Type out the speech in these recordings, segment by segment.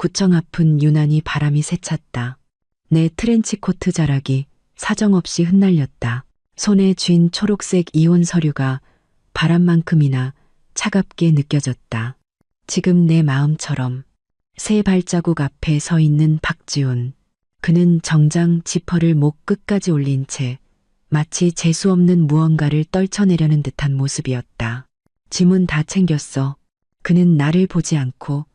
구청 앞은 유난히 바람이 세찼다. 내 트렌치코트 자락이 사정없이 흩날렸다. 손에 쥔 초록색 이혼 서류가 바람만큼이나 차갑게 느껴졌다. 지금 내 마음처럼 새 발자국 앞에 서 있는 박지훈. 그는 정장 지퍼를 목 끝까지 올린 채 마치 재수없는 무언가를 떨쳐내려는 듯한 모습이었다. 짐은 다 챙겼어. 그는 나를 보지 않고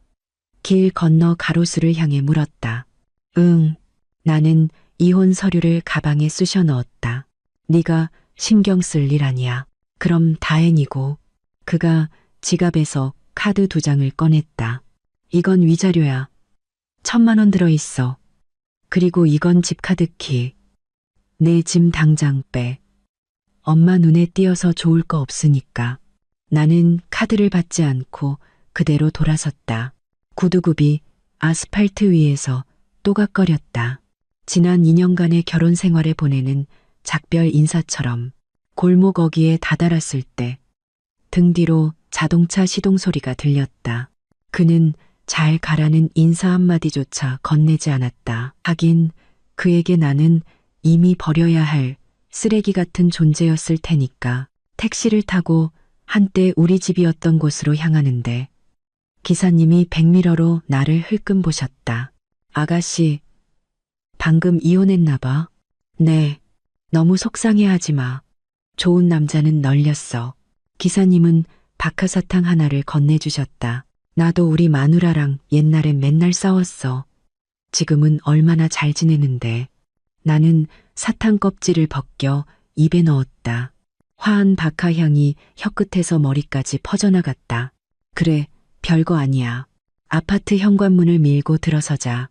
길 건너 가로수를 향해 물었다. 응. 나는 이혼 서류를 가방에 쑤셔 넣었다. 네가 신경 쓸 일 아니야. 그럼 다행이고. 그가 지갑에서 카드 2장을 꺼냈다. 이건 위자료야. 1,000만 원 들어있어. 그리고 이건 집카드키. 내 짐 당장 빼. 엄마 눈에 띄어서 좋을 거 없으니까. 나는 카드를 받지 않고 그대로 돌아섰다. 구두굽이 아스팔트 위에서 또각거렸다. 지난 2년간의 결혼 생활에 보내는 작별 인사처럼 골목 어귀에 다다랐을 때 등 뒤로 자동차 시동 소리가 들렸다. 그는 잘 가라는 인사 한마디조차 건네지 않았다. 하긴 그에게 나는 이미 버려야 할 쓰레기 같은 존재였을 테니까. 택시를 타고 한때 우리 집이었던 곳으로 향하는데 기사님이 백미러로 나를 흘끔 보셨다. 아가씨, 방금 이혼했나 봐. 네, 너무 속상해하지 마. 좋은 남자는 널렸어. 기사님은 박하사탕 하나를 건네주셨다. 나도 우리 마누라랑 옛날엔 맨날 싸웠어. 지금은 얼마나 잘 지내는데. 나는 사탕 껍질을 벗겨 입에 넣었다. 화한 박하 향이 혀끝에서 머리까지 퍼져나갔다. 그래, 별거 아니야. 아파트 현관문을 밀고 들어서자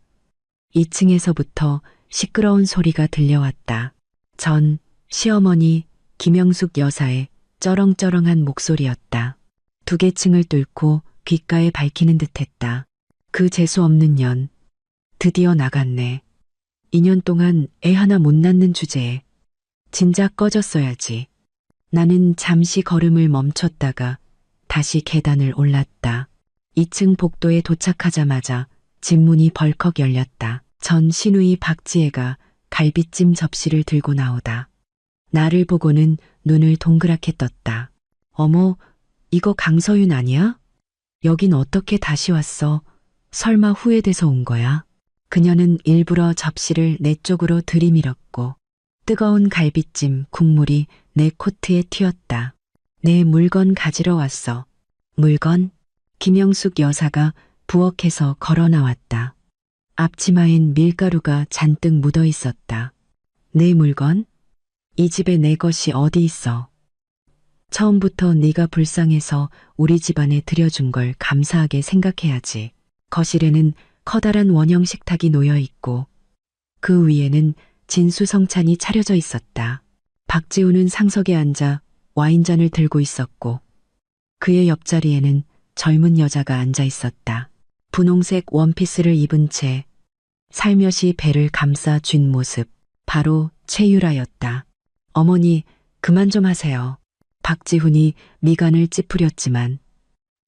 2층에서부터 시끄러운 소리가 들려왔다. 전 시어머니 김영숙 여사의 쩌렁쩌렁한 목소리였다. 2개 층을 뚫고 귓가에 밝히는 듯했다. 그 재수없는 년. 드디어 나갔네. 2년 동안 애 하나 못 낳는 주제에 진작 꺼졌어야지. 나는 잠시 걸음을 멈췄다가 다시 계단을 올랐다. 2층 복도에 도착하자마자 집문이 벌컥 열렸다. 전 시누이 박지혜가 갈비찜 접시를 들고 나오다. 나를 보고는 눈을 동그랗게 떴다. 어머, 이거 강서윤 아니야? 여긴 어떻게 다시 왔어? 설마 후회돼서 온 거야? 그녀는 일부러 접시를 내 쪽으로 들이밀었고 뜨거운 갈비찜 국물이 내 코트에 튀었다. 내 물건 가지러 왔어. 물건? 김영숙 여사가 부엌에서 걸어 나왔다. 앞치마엔 밀가루가 잔뜩 묻어 있었다. 내 물건? 이 집에 내 것이 어디 있어? 처음부터 네가 불쌍해서 우리 집안에 들여준 걸 감사하게 생각해야지. 거실에는 커다란 원형 식탁이 놓여 있고 그 위에는 진수성찬이 차려져 있었다. 박지훈은 상석에 앉아 와인잔을 들고 있었고 그의 옆자리에는 젊은 여자가 앉아 있었다. 분홍색 원피스를 입은 채 살며시 배를 감싸 쥔 모습, 바로 최유라였다. 어머니, 그만 좀 하세요. 박지훈이 미간을 찌푸렸지만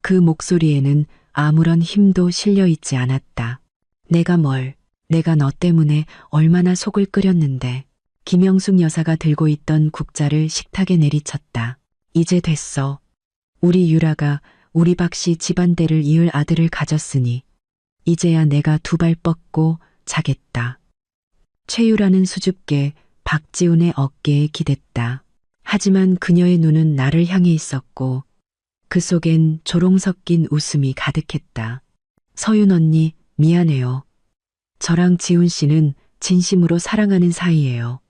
그 목소리에는 아무런 힘도 실려 있지 않았다. 내가 너 때문에 얼마나 속을 끓였는데. 김영숙 여사가 들고 있던 국자를 식탁에 내리쳤다. 이제 됐어. 우리 유라가 우리 박씨 집안대를 이을 아들을 가졌으니 이제야 내가 2발 뻗고 자겠다. 최유라는 수줍게 박지훈의 어깨에 기댔다. 하지만 그녀의 눈은 나를 향해 있었고 그 속엔 조롱 섞인 웃음이 가득했다. 서윤 언니, 미안해요. 저랑 지훈 씨는 진심으로 사랑하는 사이예요.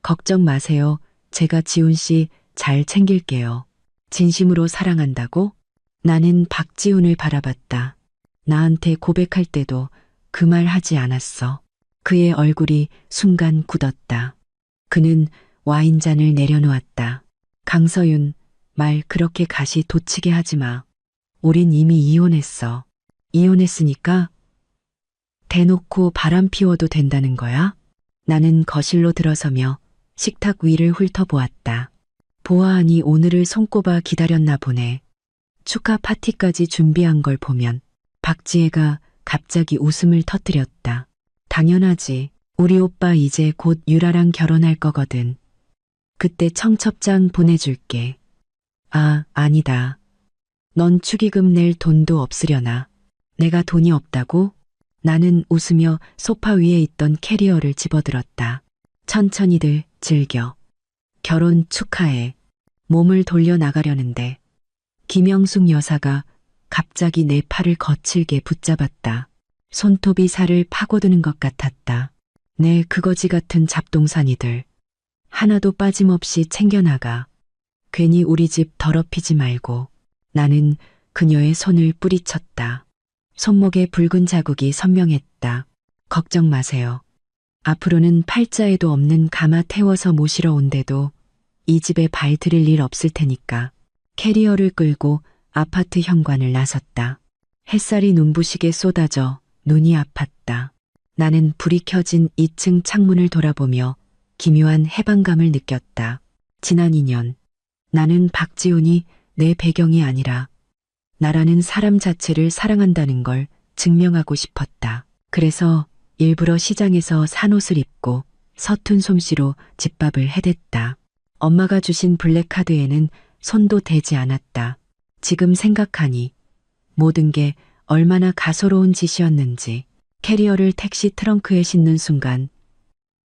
걱정 마세요. 제가 지훈 씨 잘 챙길게요. 진심으로 사랑한다고? 나는 박지훈을 바라봤다. 나한테 고백할 때도 그 말 하지 않았어. 그의 얼굴이 순간 굳었다. 그는 와인잔을 내려놓았다. 강서윤, 말 그렇게 가시 돋치게 하지 마. 우린 이미 이혼했어. 이혼했으니까 대놓고 바람 피워도 된다는 거야? 나는 거실로 들어서며 식탁 위를 훑어보았다. 보아하니 오늘을 손꼽아 기다렸나 보네. 축하 파티까지 준비한 걸 보면 박지혜가 갑자기 웃음을 터뜨렸다. 당연하지. 우리 오빠 이제 곧 유라랑 결혼할 거거든. 그때 청첩장 보내줄게. 아, 아니다. 넌 축의금 낼 돈도 없으려나. 내가 돈이 없다고? 나는 웃으며 소파 위에 있던 캐리어를 집어들었다. 천천히들 즐겨. 결혼 축하해. 몸을 돌려 나가려는데 김영숙 여사가 갑자기 내 팔을 거칠게 붙잡았다. 손톱이 살을 파고드는 것 같았다. 내 그거지 같은 잡동사니들. 하나도 빠짐없이 챙겨나가. 괜히 우리 집 더럽히지 말고. 나는 그녀의 손을 뿌리쳤다. 손목에 붉은 자국이 선명했다. 걱정 마세요. 앞으로는 팔자에도 없는 가마 태워서 모시러 온데도 이 집에 발 들일 일 없을 테니까. 캐리어를 끌고 아파트 현관을 나섰다. 햇살이 눈부시게 쏟아져 눈이 아팠다. 나는 불이 켜진 2층 창문을 돌아보며 기묘한 해방감을 느꼈다. 지난 2년 나는 박지훈이 내 배경이 아니라 나라는 사람 자체를 사랑한다는 걸 증명하고 싶었다. 그래서 일부러 시장에서 산 옷을 입고 서툰 솜씨로 집밥을 해댔다. 엄마가 주신 블랙카드에는 손도 대지 않았다. 지금 생각하니 모든 게 얼마나 가소로운 짓이었는지. 캐리어를 택시 트렁크에 싣는 순간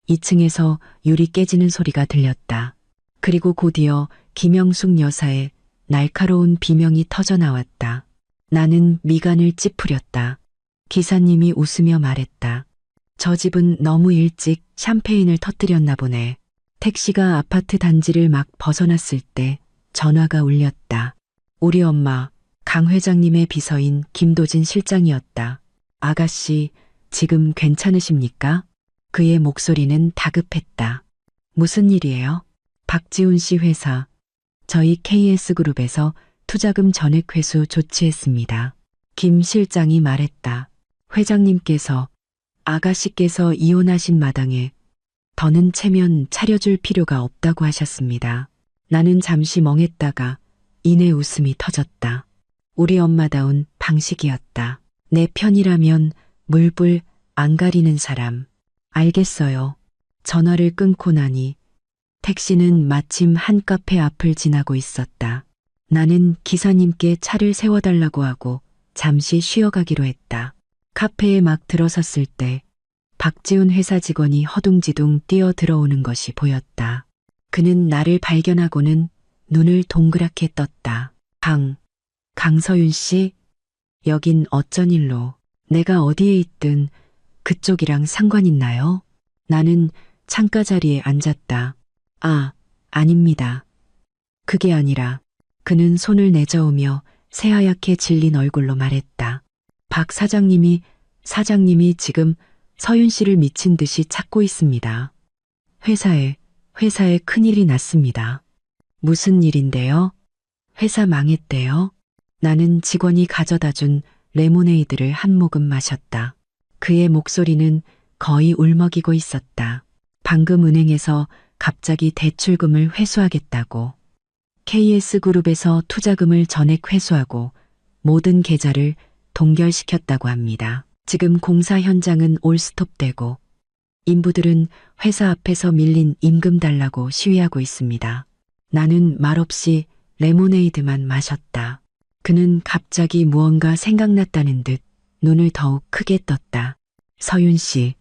2층에서 유리 깨지는 소리가 들렸다. 그리고 곧이어 김영숙 여사의 날카로운 비명이 터져 나왔다. 나는 미간을 찌푸렸다. 기사님이 웃으며 말했다. 저 집은 너무 일찍 샴페인을 터뜨렸나 보네. 택시가 아파트 단지를 막 벗어났을 때 전화가 울렸다. 우리 엄마, 강 회장님의 비서인 김도진 실장이었다. 아가씨, 지금 괜찮으십니까? 그의 목소리는 다급했다. 무슨 일이에요? 박지훈 씨 회사, 저희 KS그룹에서 투자금 전액 회수 조치했습니다. 김 실장이 말했다. 회장님께서, 아가씨께서 이혼하신 마당에 더는 체면 차려줄 필요가 없다고 하셨습니다. 나는 잠시 멍했다가 이내 웃음이 터졌다. 우리 엄마다운 방식이었다. 내 편이라면 물불 안 가리는 사람. 알겠어요. 전화를 끊고 나니 택시는 마침 한 카페 앞을 지나고 있었다. 나는 기사님께 차를 세워달라고 하고 잠시 쉬어가기로 했다. 카페에 막 들어섰을 때 박지훈 회사 직원이 허둥지둥 뛰어 들어오는 것이 보였다. 그는 나를 발견하고는 눈을 동그랗게 떴다. 강서윤 씨? 여긴 어쩐 일로? 내가 어디에 있든 그쪽이랑 상관 있나요? 나는 창가 자리에 앉았다. 아, 아닙니다. 그게 아니라 그는 손을 내저으며 새하얗게 질린 얼굴로 말했다. 박 사장님이 지금 서윤 씨를 미친 듯이 찾고 있습니다. 회사에 큰일이 났습니다. 무슨 일인데요? 회사 망했대요. 나는 직원이 가져다 준 레모네이드를 한 모금 마셨다. 그의 목소리는 거의 울먹이고 있었다. 방금 은행에서 갑자기 대출금을 회수하겠다고. KS그룹에서 투자금을 전액 회수하고 모든 계좌를 동결시켰다고 합니다. 지금 공사 현장은 올스톱되고 인부들은 회사 앞에서 밀린 임금 달라고 시위하고 있습니다. 나는 말없이 레모네이드만 마셨다. 그는 갑자기 무언가 생각났다는 듯 눈을 더욱 크게 떴다. 서윤 씨,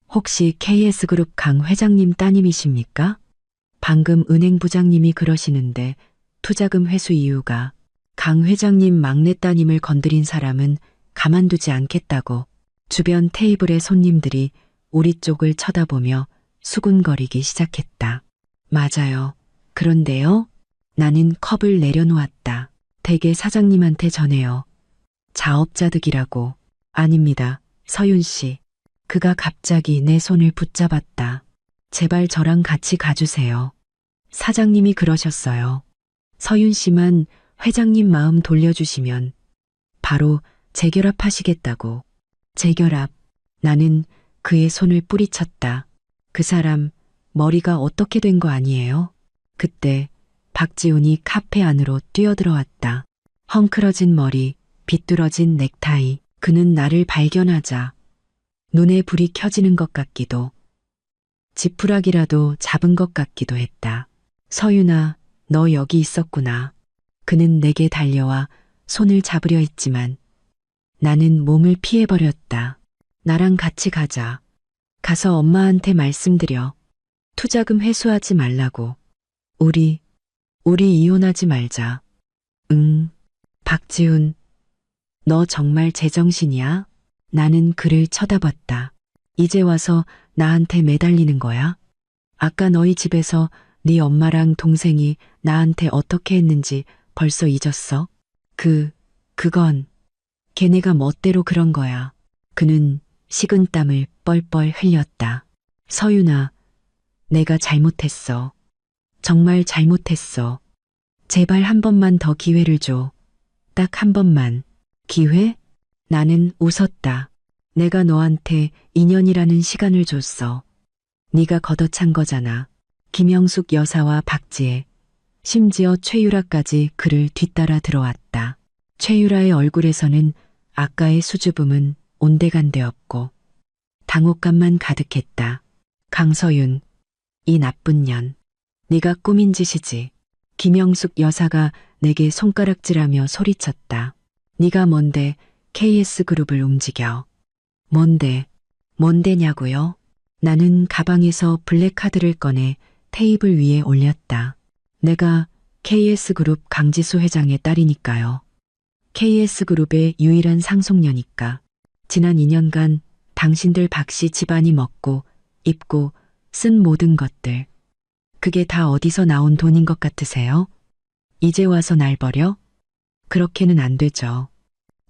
혹시 KS그룹 강 회장님 따님이십니까? 방금 은행 부장님이 그러시는데 투자금 회수 이유가 강 회장님 막내 따님을 건드린 사람은 가만두지 않겠다고. 주변 테이블의 손님들이 우리 쪽을 쳐다보며 수군거리기 시작했다. 맞아요. 그런데요? 나는 컵을 내려놓았다. 댁의 사장님한테 전해요. 자업자득이라고. 아닙니다. 서윤 씨. 그가 갑자기 내 손을 붙잡았다. 제발 저랑 같이 가주세요. 사장님이 그러셨어요. 서윤 씨만 회장님 마음 돌려주시면 바로 재결합하시겠다고. 재결합. 나는 그의 손을 뿌리쳤다. 그 사람 머리가 어떻게 된 거 아니에요? 그때 박지훈이 카페 안으로 뛰어들어왔다. 헝클어진 머리, 비뚤어진 넥타이, 그는 나를 발견하자 눈에 불이 켜지는 것 같기도 지푸라기라도 잡은 것 같기도 했다. 서윤아, 너 여기 있었구나. 그는 내게 달려와 손을 잡으려 했지만 나는 몸을 피해버렸다. 나랑 같이 가자. 가서 엄마한테 말씀드려. 투자금 회수하지 말라고. 우리 이혼하지 말자. 응. 박지훈, 너 정말 제정신이야? 나는 그를 쳐다봤다. 이제 와서 나한테 매달리는 거야? 아까 너희 집에서 네 엄마랑 동생이 나한테 어떻게 했는지 벌써 잊었어? 그건 걔네가 멋대로 그런 거야. 그는 식은땀을 뻘뻘 흘렸다. 서윤아, 내가 잘못했어. 정말 잘못했어. 제발 한 번만 더 기회를 줘. 딱 한 번만. 기회? 나는 웃었다. 내가 너한테 2년이라는 시간을 줬어. 네가 걷어찬 거잖아. 김영숙 여사와 박지혜, 심지어 최유라까지 그를 뒤따라 들어왔다. 최유라의 얼굴에서는 아까의 수줍음은 온데간데 없고 당혹감만 가득했다. 강서윤, 이 나쁜 년. 네가 꾸민 짓이지. 김영숙 여사가 내게 손가락질하며 소리쳤다. 네가 뭔데 KS그룹을 움직여. 뭔데냐고요? 나는 가방에서 블랙카드를 꺼내 테이블 위에 올렸다. 내가 KS그룹 강지수 회장의 딸이니까요. KS그룹의 유일한 상속녀니까. 지난 2년간 당신들 박씨 집안이 먹고 입고 쓴 모든 것들. 그게 다 어디서 나온 돈인 것 같으세요? 이제 와서 날 버려? 그렇게는 안 되죠.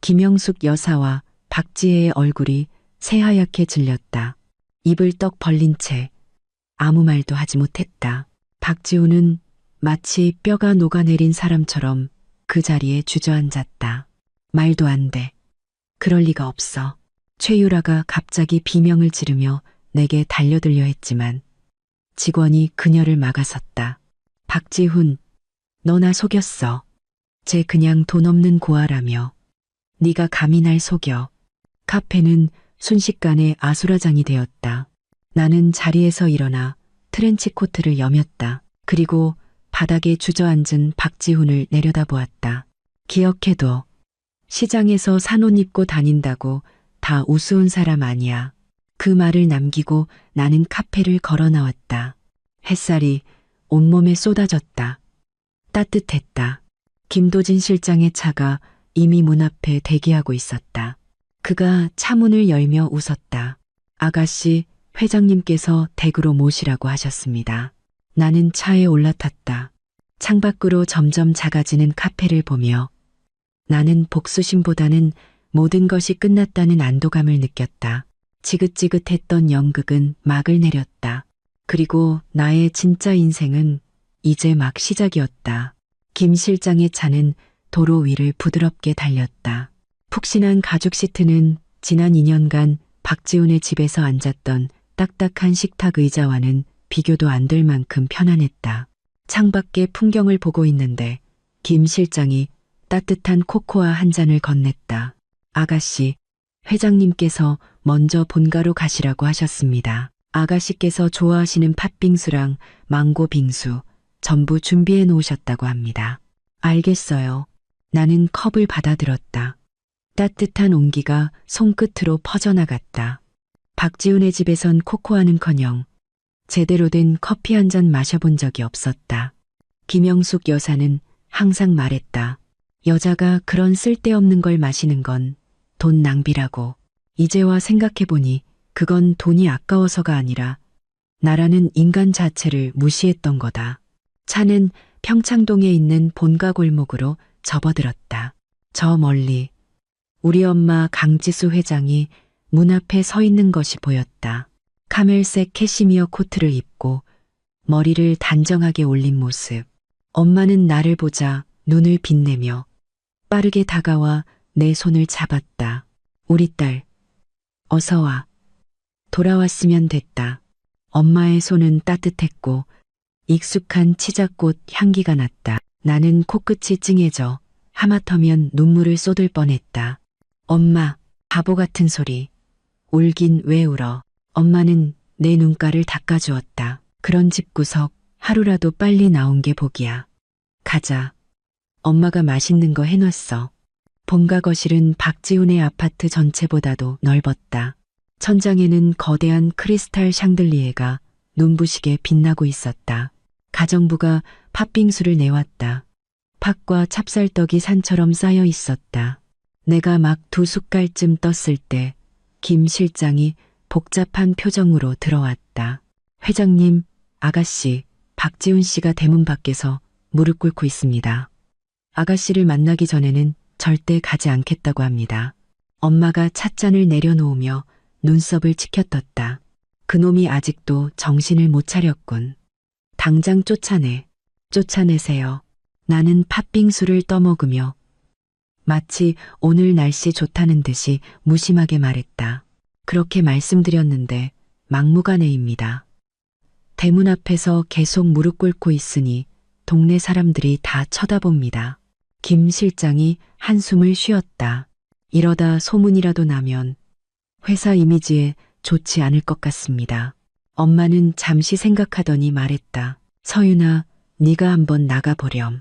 김영숙 여사와 박지혜의 얼굴이 새하얗게 질렸다. 입을 떡 벌린 채 아무 말도 하지 못했다. 박지우는 마치 뼈가 녹아내린 사람처럼 그 자리에 주저앉았다. 말도 안 돼. 그럴 리가 없어. 최유라가 갑자기 비명을 지르며 내게 달려들려 했지만 직원이 그녀를 막아섰다. 박지훈, 너 나 속였어. 쟤 그냥 돈 없는 고아라며. 네가 감히 날 속여. 카페는 순식간에 아수라장이 되었다. 나는 자리에서 일어나 트렌치코트를 여몄다. 그리고 바닥에 주저앉은 박지훈을 내려다보았다. 기억해둬. 시장에서 산 옷 입고 다닌다고 다 우스운 사람 아니야. 그 말을 남기고 나는 카페를 걸어 나왔다. 햇살이 온몸에 쏟아졌다. 따뜻했다. 김도진 실장의 차가 이미 문 앞에 대기하고 있었다. 그가 차문을 열며 웃었다. 아가씨, 회장님께서 댁으로 모시라고 하셨습니다. 나는 차에 올라탔다. 창밖으로 점점 작아지는 카페를 보며 나는 복수심보다는 모든 것이 끝났다는 안도감을 느꼈다. 지긋지긋했던 연극은 막을 내렸다. 그리고 나의 진짜 인생은 이제 막 시작이었다. 김 실장의 차는 도로 위를 부드럽게 달렸다. 푹신한 가죽 시트는 지난 2년간 박지훈의 집에서 앉았던 딱딱한 식탁 의자와는 비교도 안 될 만큼 편안했다. 창밖의 풍경을 보고 있는데 김 실장이 따뜻한 코코아 한 잔을 건넸다. 아가씨, 회장님께서 먼저 본가로 가시라고 하셨습니다. 아가씨께서 좋아하시는 팥빙수랑 망고 빙수 전부 준비해 놓으셨다고 합니다. 알겠어요. 나는 컵을 받아들었다. 따뜻한 온기가 손끝으로 퍼져나갔다. 박지훈의 집에선 코코아는커녕 제대로 된 커피 한 잔 마셔본 적이 없었다. 김영숙 여사는 항상 말했다. 여자가 그런 쓸데없는 걸 마시는 건 돈 낭비라고. 이제와 생각해보니 그건 돈이 아까워서가 아니라 나라는 인간 자체를 무시했던 거다. 차는 평창동에 있는 본가 골목으로 접어들었다. 저 멀리 우리 엄마 강지수 회장이 문 앞에 서 있는 것이 보였다. 카멜색 캐시미어 코트를 입고 머리를 단정하게 올린 모습. 엄마는 나를 보자 눈을 빛내며 빠르게 다가와 내 손을 잡았다. 우리 딸, 어서 와. 돌아왔으면 됐다. 엄마의 손은 따뜻했고 익숙한 치자꽃 향기가 났다. 나는 코끝이 찡해져 하마터면 눈물을 쏟을 뻔했다. 엄마, 바보 같은 소리. 울긴 왜 울어. 엄마는 내 눈가를 닦아주었다. 그런 집구석 하루라도 빨리 나온 게 복이야. 가자. 엄마가 맛있는 거 해놨어. 본가 거실은 박지훈의 아파트 전체보다도 넓었다. 천장에는 거대한 크리스탈 샹들리에가 눈부시게 빛나고 있었다. 가정부가 팥빙수를 내왔다. 팥과 찹쌀떡이 산처럼 쌓여 있었다. 내가 막 2숟갈쯤 떴을 때 김 실장이 복잡한 표정으로 들어왔다. 회장님, 아가씨, 박지훈 씨가 대문 밖에서 무릎 꿇고 있습니다. 아가씨를 만나기 전에는 절대 가지 않겠다고 합니다. 엄마가 찻잔을 내려놓으며 눈썹을 치켜떴다. 그놈이 아직도 정신을 못 차렸군. 당장 쫓아내. 쫓아내세요. 나는 팥빙수를 떠먹으며 마치 오늘 날씨 좋다는 듯이 무심하게 말했다. 그렇게 말씀드렸는데 막무가내입니다. 대문 앞에서 계속 무릎 꿇고 있으니 동네 사람들이 다 쳐다봅니다. 김 실장이 한숨을 쉬었다. 이러다 소문이라도 나면 회사 이미지에 좋지 않을 것 같습니다. 엄마는 잠시 생각하더니 말했다. 서윤아, 네가 한번 나가보렴.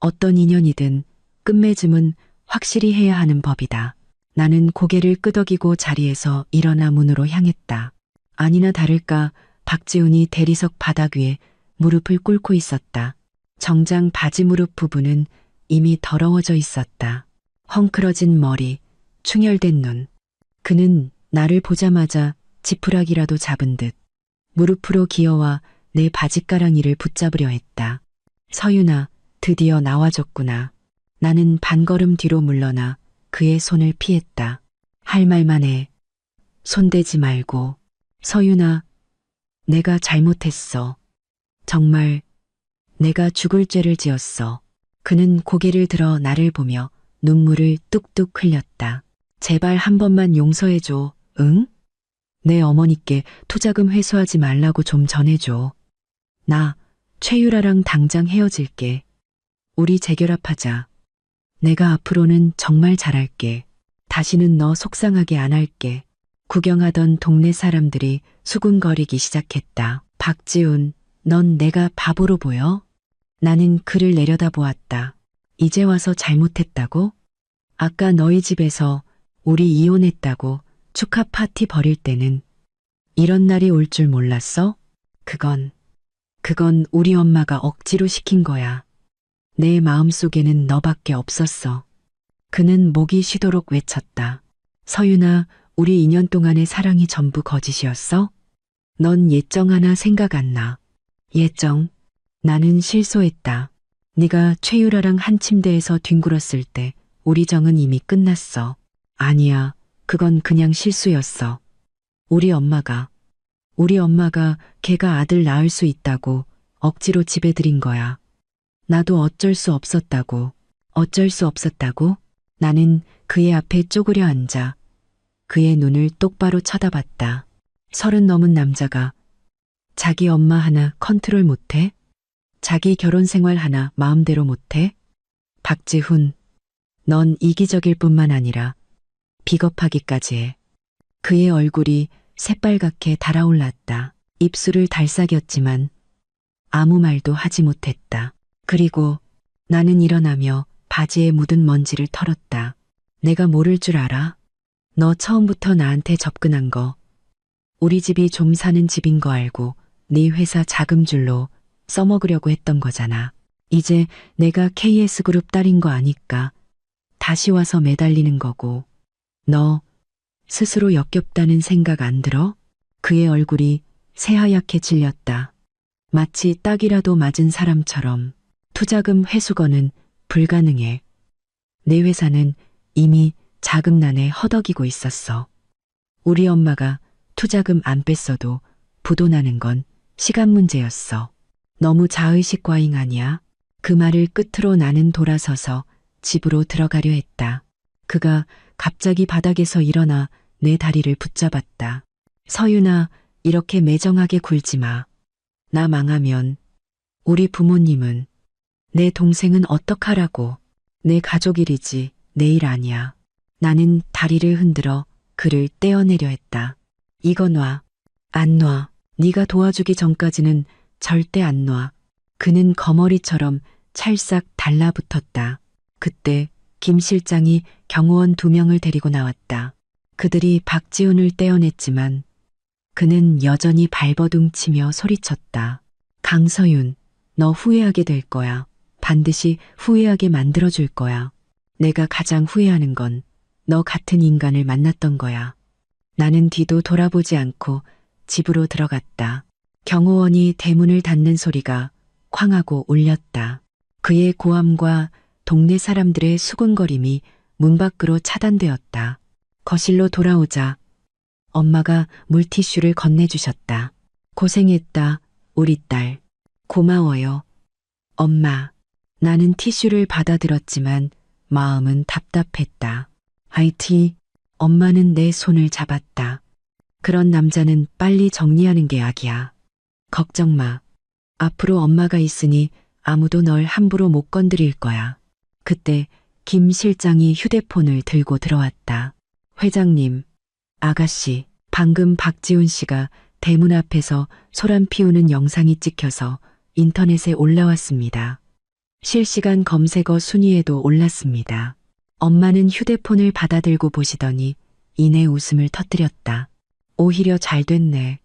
어떤 인연이든 끝맺음은 확실히 해야 하는 법이다. 나는 고개를 끄덕이고 자리에서 일어나 문으로 향했다. 아니나 다를까 박지훈이 대리석 바닥 위에 무릎을 꿇고 있었다. 정장 바지 무릎 부분은 이미 더러워져 있었다. 헝클어진 머리, 충혈된 눈. 그는 나를 보자마자 지푸라기라도 잡은 듯 무릎으로 기어와 내 바짓가랑이를 붙잡으려 했다. 서윤아, 드디어 나와줬구나. 나는 반걸음 뒤로 물러나 그의 손을 피했다. 할 말만 해. 손대지 말고. 서윤아, 내가 잘못했어. 정말 내가 죽을 죄를 지었어. 그는 고개를 들어 나를 보며 눈물을 뚝뚝 흘렸다. 제발 한 번만 용서해줘. 응? 내 어머니께 투자금 회수하지 말라고 좀 전해줘. 나 최유라랑 당장 헤어질게. 우리 재결합하자. 내가 앞으로는 정말 잘할게. 다시는 너 속상하게 안 할게. 구경하던 동네 사람들이 수군거리기 시작했다. 박지훈, 넌 내가 바보로 보여? 나는 그를 내려다보았다. 이제 와서 잘못했다고? 아까 너희 집에서 우리 이혼했다고 축하 파티 벌일 때는 이런 날이 올 줄 몰랐어? 그건 우리 엄마가 억지로 시킨 거야. 내 마음속에는 너밖에 없었어. 그는 목이 쉬도록 외쳤다. 서윤아, 우리 2년 동안의 사랑이 전부 거짓이었어? 넌 예정 하나 생각 안 나. 예정? 나는 실소했다. 네가 최유라랑 한 침대에서 뒹굴었을 때 우리 정은 이미 끝났어. 아니야, 그건 그냥 실수였어. 우리 엄마가 걔가 아들 낳을 수 있다고 억지로 집에 들인 거야. 나도 어쩔 수 없었다고. 어쩔 수 없었다고? 나는 그의 앞에 쪼그려 앉아 그의 눈을 똑바로 쳐다봤다. 30 넘은 남자가 자기 엄마 하나 컨트롤 못해? 자기 결혼 생활 하나 마음대로 못해? 박지훈, 넌 이기적일 뿐만 아니라 비겁하기까지 해. 그의 얼굴이 새빨갛게 달아올랐다. 입술을 달싹였지만 아무 말도 하지 못했다. 그리고 나는 일어나며 바지에 묻은 먼지를 털었다. 내가 모를 줄 알아? 너 처음부터 나한테 접근한 거 우리 집이 좀 사는 집인 거 알고 네 회사 자금줄로 써먹으려고 했던 거잖아. 이제 내가 KS그룹 딸인 거 아니까 다시 와서 매달리는 거고 너 스스로 역겹다는 생각 안 들어? 그의 얼굴이 새하얗게 질렸다. 마치 딱이라도 맞은 사람처럼. 투자금 회수건은 불가능해. 내 회사는 이미 자금난에 허덕이고 있었어. 우리 엄마가 투자금 안 뺐어도 부도나는 건 시간 문제였어. 너무 자의식 과잉 아니야? 그 말을 끝으로 나는 돌아서서 집으로 들어가려 했다. 그가 갑자기 바닥에서 일어나 내 다리를 붙잡았다. 서윤아, 이렇게 매정하게 굴지 마. 나 망하면 우리 부모님은 내 동생은 어떡하라고. 내 가족 일이지 내 일 아니야. 나는 다리를 흔들어 그를 떼어내려 했다. 이거 놔. 안 놔. 네가 도와주기 전까지는 절대 안 놔. 그는 거머리처럼 찰싹 달라붙었다. 그때 김 실장이 경호원 2명을 데리고 나왔다. 그들이 박지훈을 떼어냈지만 그는 여전히 발버둥 치며 소리쳤다. 강서윤, 너 후회하게 될 거야. 반드시 후회하게 만들어줄 거야. 내가 가장 후회하는 건 너 같은 인간을 만났던 거야. 나는 뒤도 돌아보지 않고 집으로 들어갔다. 경호원이 대문을 닫는 소리가 쾅하고 울렸다. 그의 고함과 동네 사람들의 수군거림이 문 밖으로 차단되었다. 거실로 돌아오자 엄마가 물티슈를 건네주셨다. 고생했다, 우리 딸. 고마워요. 엄마. 나는 티슈를 받아들었지만 마음은 답답했다. 하이티, 엄마는 내 손을 잡았다. 그런 남자는 빨리 정리하는 게 악이야. 걱정 마. 앞으로 엄마가 있으니 아무도 널 함부로 못 건드릴 거야. 그때 김 실장이 휴대폰을 들고 들어왔다. 회장님, 아가씨, 방금 박지훈 씨가 대문 앞에서 소란 피우는 영상이 찍혀서 인터넷에 올라왔습니다. 실시간 검색어 순위에도 올랐습니다. 엄마는 휴대폰을 받아들고 보시더니 이내 웃음을 터뜨렸다. 오히려 잘 됐네.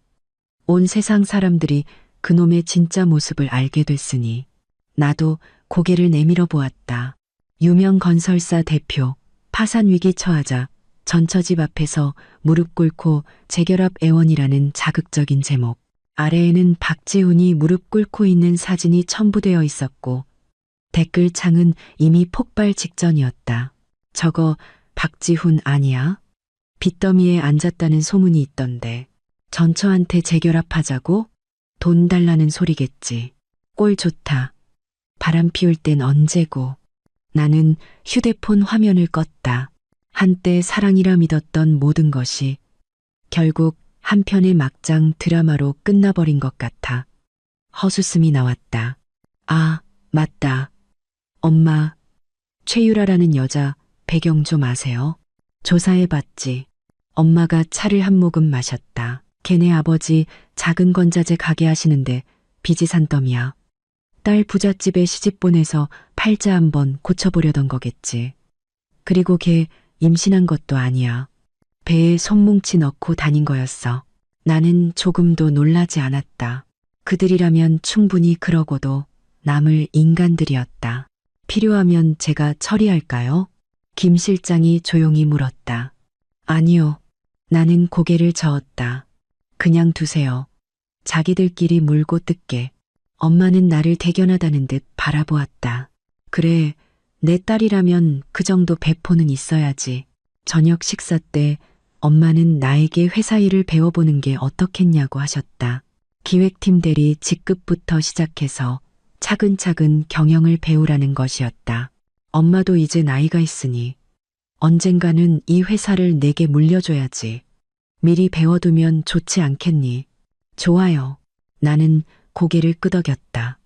온 세상 사람들이 그놈의 진짜 모습을 알게 됐으니. 나도 고개를 내밀어 보았다. 유명 건설사 대표, 파산 위기 처하자 전처집 앞에서 무릎 꿇고 재결합 애원이라는 자극적인 제목. 아래에는 박지훈이 무릎 꿇고 있는 사진이 첨부되어 있었고 댓글창은 이미 폭발 직전이었다. 저거 박지훈 아니야? 빚더미에 앉았다는 소문이 있던데 전처한테 재결합하자고? 돈 달라는 소리겠지. 꼴 좋다. 바람 피울 땐 언제고. 나는 휴대폰 화면을 껐다. 한때 사랑이라 믿었던 모든 것이 결국 한 편의 막장 드라마로 끝나버린 것 같아. 헛웃음이 나왔다. 아, 맞다. 엄마, 최유라라는 여자 배경 좀 아세요? 조사해봤지. 엄마가 차를 한 모금 마셨다. 걔네 아버지 작은 건자재 가게 하시는데 빚이 산더미야. 딸 부잣집에 시집 보내서 팔자 한번 고쳐보려던 거겠지. 그리고 걔 임신한 것도 아니야. 배에 손뭉치 넣고 다닌 거였어. 나는 조금도 놀라지 않았다. 그들이라면 충분히 그러고도 남을 인간들이었다. 필요하면 제가 처리할까요? 김 실장이 조용히 물었다. 아니요. 나는 고개를 저었다. 그냥 두세요. 자기들끼리 물고 뜯게. 엄마는 나를 대견하다는 듯 바라보았다. 그래, 내 딸이라면 그 정도 배포는 있어야지. 저녁 식사 때 엄마는 나에게 회사 일을 배워보는 게 어떻겠냐고 하셨다. 기획팀 대리 직급부터 시작해서 차근차근 경영을 배우라는 것이었다. 엄마도 이제 나이가 있으니 언젠가는 이 회사를 내게 물려줘야지. 미리 배워두면 좋지 않겠니? 좋아요. 나는 고개를 끄덕였다.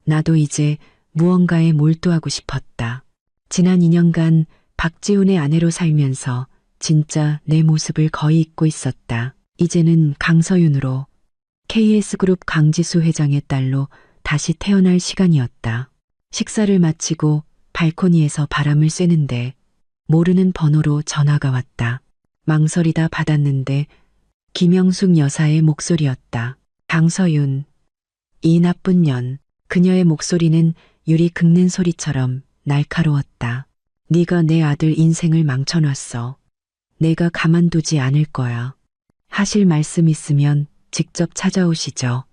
나도 이제 무언가에 몰두하고 싶었다. 지난 2년간 박지훈의 아내로 살면서 진짜 내 모습을 거의 잊고 있었다. 이제는 강서윤으로 KS그룹 강지수 회장의 딸로 다시 태어날 시간이었다. 식사를 마치고 발코니에서 바람을 쐬는데 모르는 번호로 전화가 왔다. 망설이다 받았는데 김영숙 여사의 목소리였다. 강서윤, 이 나쁜 년. 그녀의 목소리는 유리 긁는 소리처럼 날카로웠다. 네가 내 아들 인생을 망쳐놨어. 내가 가만두지 않을 거야. 하실 말씀 있으면 직접 찾아오시죠.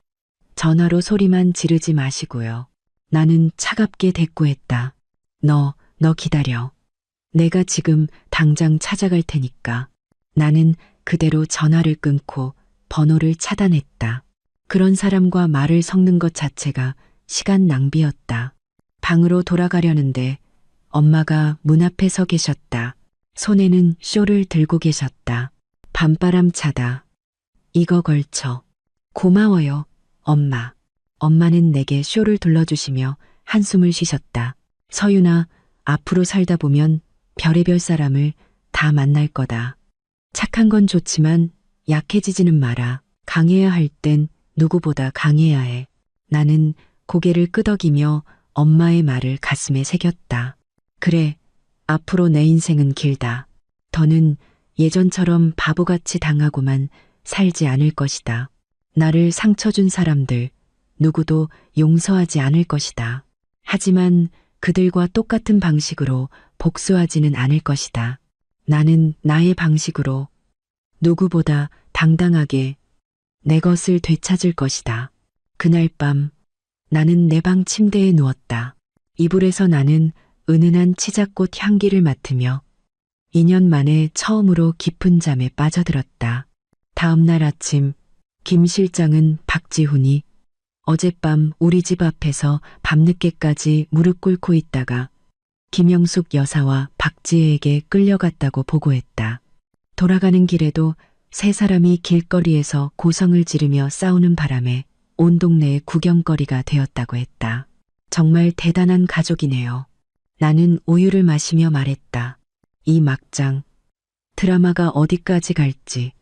전화로 소리만 지르지 마시고요. 나는 차갑게 대꾸했다. 너 기다려. 내가 지금 당장 찾아갈 테니까. 나는 그대로 전화를 끊고 번호를 차단했다. 그런 사람과 말을 섞는 것 자체가 시간 낭비였다. 방으로 돌아가려는데 엄마가 문 앞에 서 계셨다. 손에는 쇼를 들고 계셨다. 밤바람 차다. 이거 걸쳐. 고마워요, 엄마. 엄마는 내게 쇼를 둘러주시며 한숨을 쉬셨다. 서윤아, 앞으로 살다 보면 별의별 사람을 다 만날 거다. 착한 건 좋지만 약해지지는 마라. 강해야 할 땐 누구보다 강해야 해. 나는 고개를 끄덕이며 엄마의 말을 가슴에 새겼다. 그래, 앞으로 내 인생은 길다. 더는 예전처럼 바보같이 당하고만 살지 않을 것이다. 나를 상처 준 사람들, 누구도 용서하지 않을 것이다. 하지만 그들과 똑같은 방식으로 복수하지는 않을 것이다. 나는 나의 방식으로 누구보다 당당하게 내 것을 되찾을 것이다. 그날 밤 나는 내 방 침대에 누웠다. 이불에서 나는 은은한 치자꽃 향기를 맡으며 2년 만에 처음으로 깊은 잠에 빠져들었다. 다음 날 아침 김 실장은 박지훈이 어젯밤 우리 집 앞에서 밤늦게까지 무릎 꿇고 있다가 김영숙 여사와 박지혜에게 끌려갔다고 보고했다. 돌아가는 길에도 세 사람이 길거리에서 고성을 지르며 싸우는 바람에 온 동네의 구경거리가 되었다고 했다. 정말 대단한 가족이네요. 나는 우유를 마시며 말했다. 이 막장 드라마가 어디까지 갈지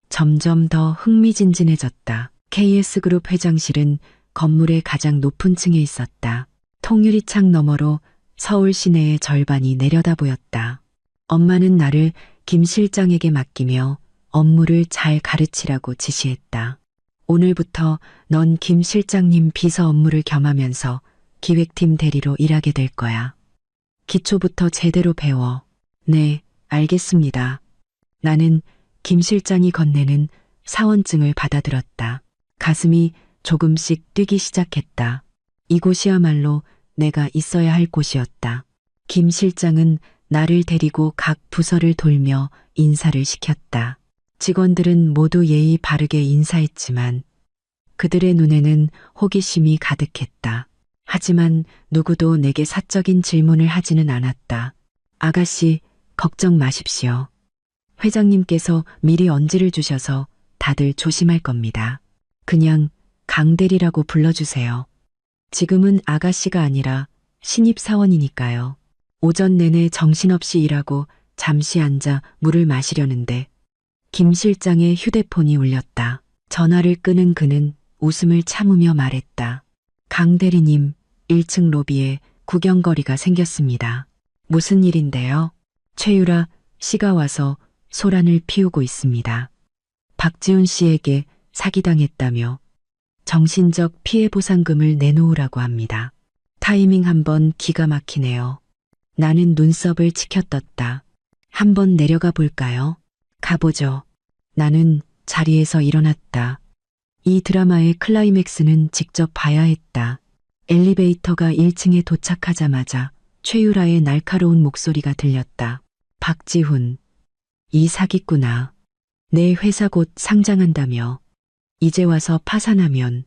점점 더 흥미진진해졌다. KS그룹 회장실은 건물의 가장 높은 층에 있었다. 통유리창 너머로 서울 시내의 절반이 내려다 보였다. 엄마는 나를 김 실장에게 맡기며 업무를 잘 가르치라고 지시했다. 오늘부터 넌 김 실장님 비서 업무를 겸하면서 기획팀 대리로 일하게 될 거야. 기초부터 제대로 배워. 네, 알겠습니다. 나는 김 실장이 건네는 사원증을 받아들었다. 가슴이 조금씩 뛰기 시작했다. 이곳이야말로 내가 있어야 할 곳이었다. 김 실장은 나를 데리고 각 부서를 돌며 인사를 시켰다. 직원들은 모두 예의 바르게 인사했지만 그들의 눈에는 호기심이 가득했다. 하지만 누구도 내게 사적인 질문을 하지는 않았다. 아가씨, 걱정 마십시오. 회장님께서 미리 언지를 주셔서 다들 조심할 겁니다. 그냥 강대리라고 불러주세요. 지금은 아가씨가 아니라 신입사원이니까요. 오전 내내 정신없이 일하고 잠시 앉아 물을 마시려는데 김 실장의 휴대폰이 울렸다. 전화를 끄는 그는 웃음을 참으며 말했다. 강 대리님, 1층 로비에 구경거리가 생겼습니다. 무슨 일인데요? 최유라 씨가 와서 소란을 피우고 있습니다. 박지훈 씨에게 사기당했다며 정신적 피해 보상금을 내놓으라고 합니다. 타이밍 한번 기가 막히네요. 나는 눈썹을 치켜떴다. 한번 내려가 볼까요? 가보죠. 나는 자리에서 일어났다. 이 드라마의 클라이맥스는 직접 봐야 했다. 엘리베이터가 1층에 도착하자마자 최유라의 날카로운 목소리가 들렸다. 박지훈, 이 사기꾼아. 내 회사 곧 상장한다며. 이제 와서 파산하면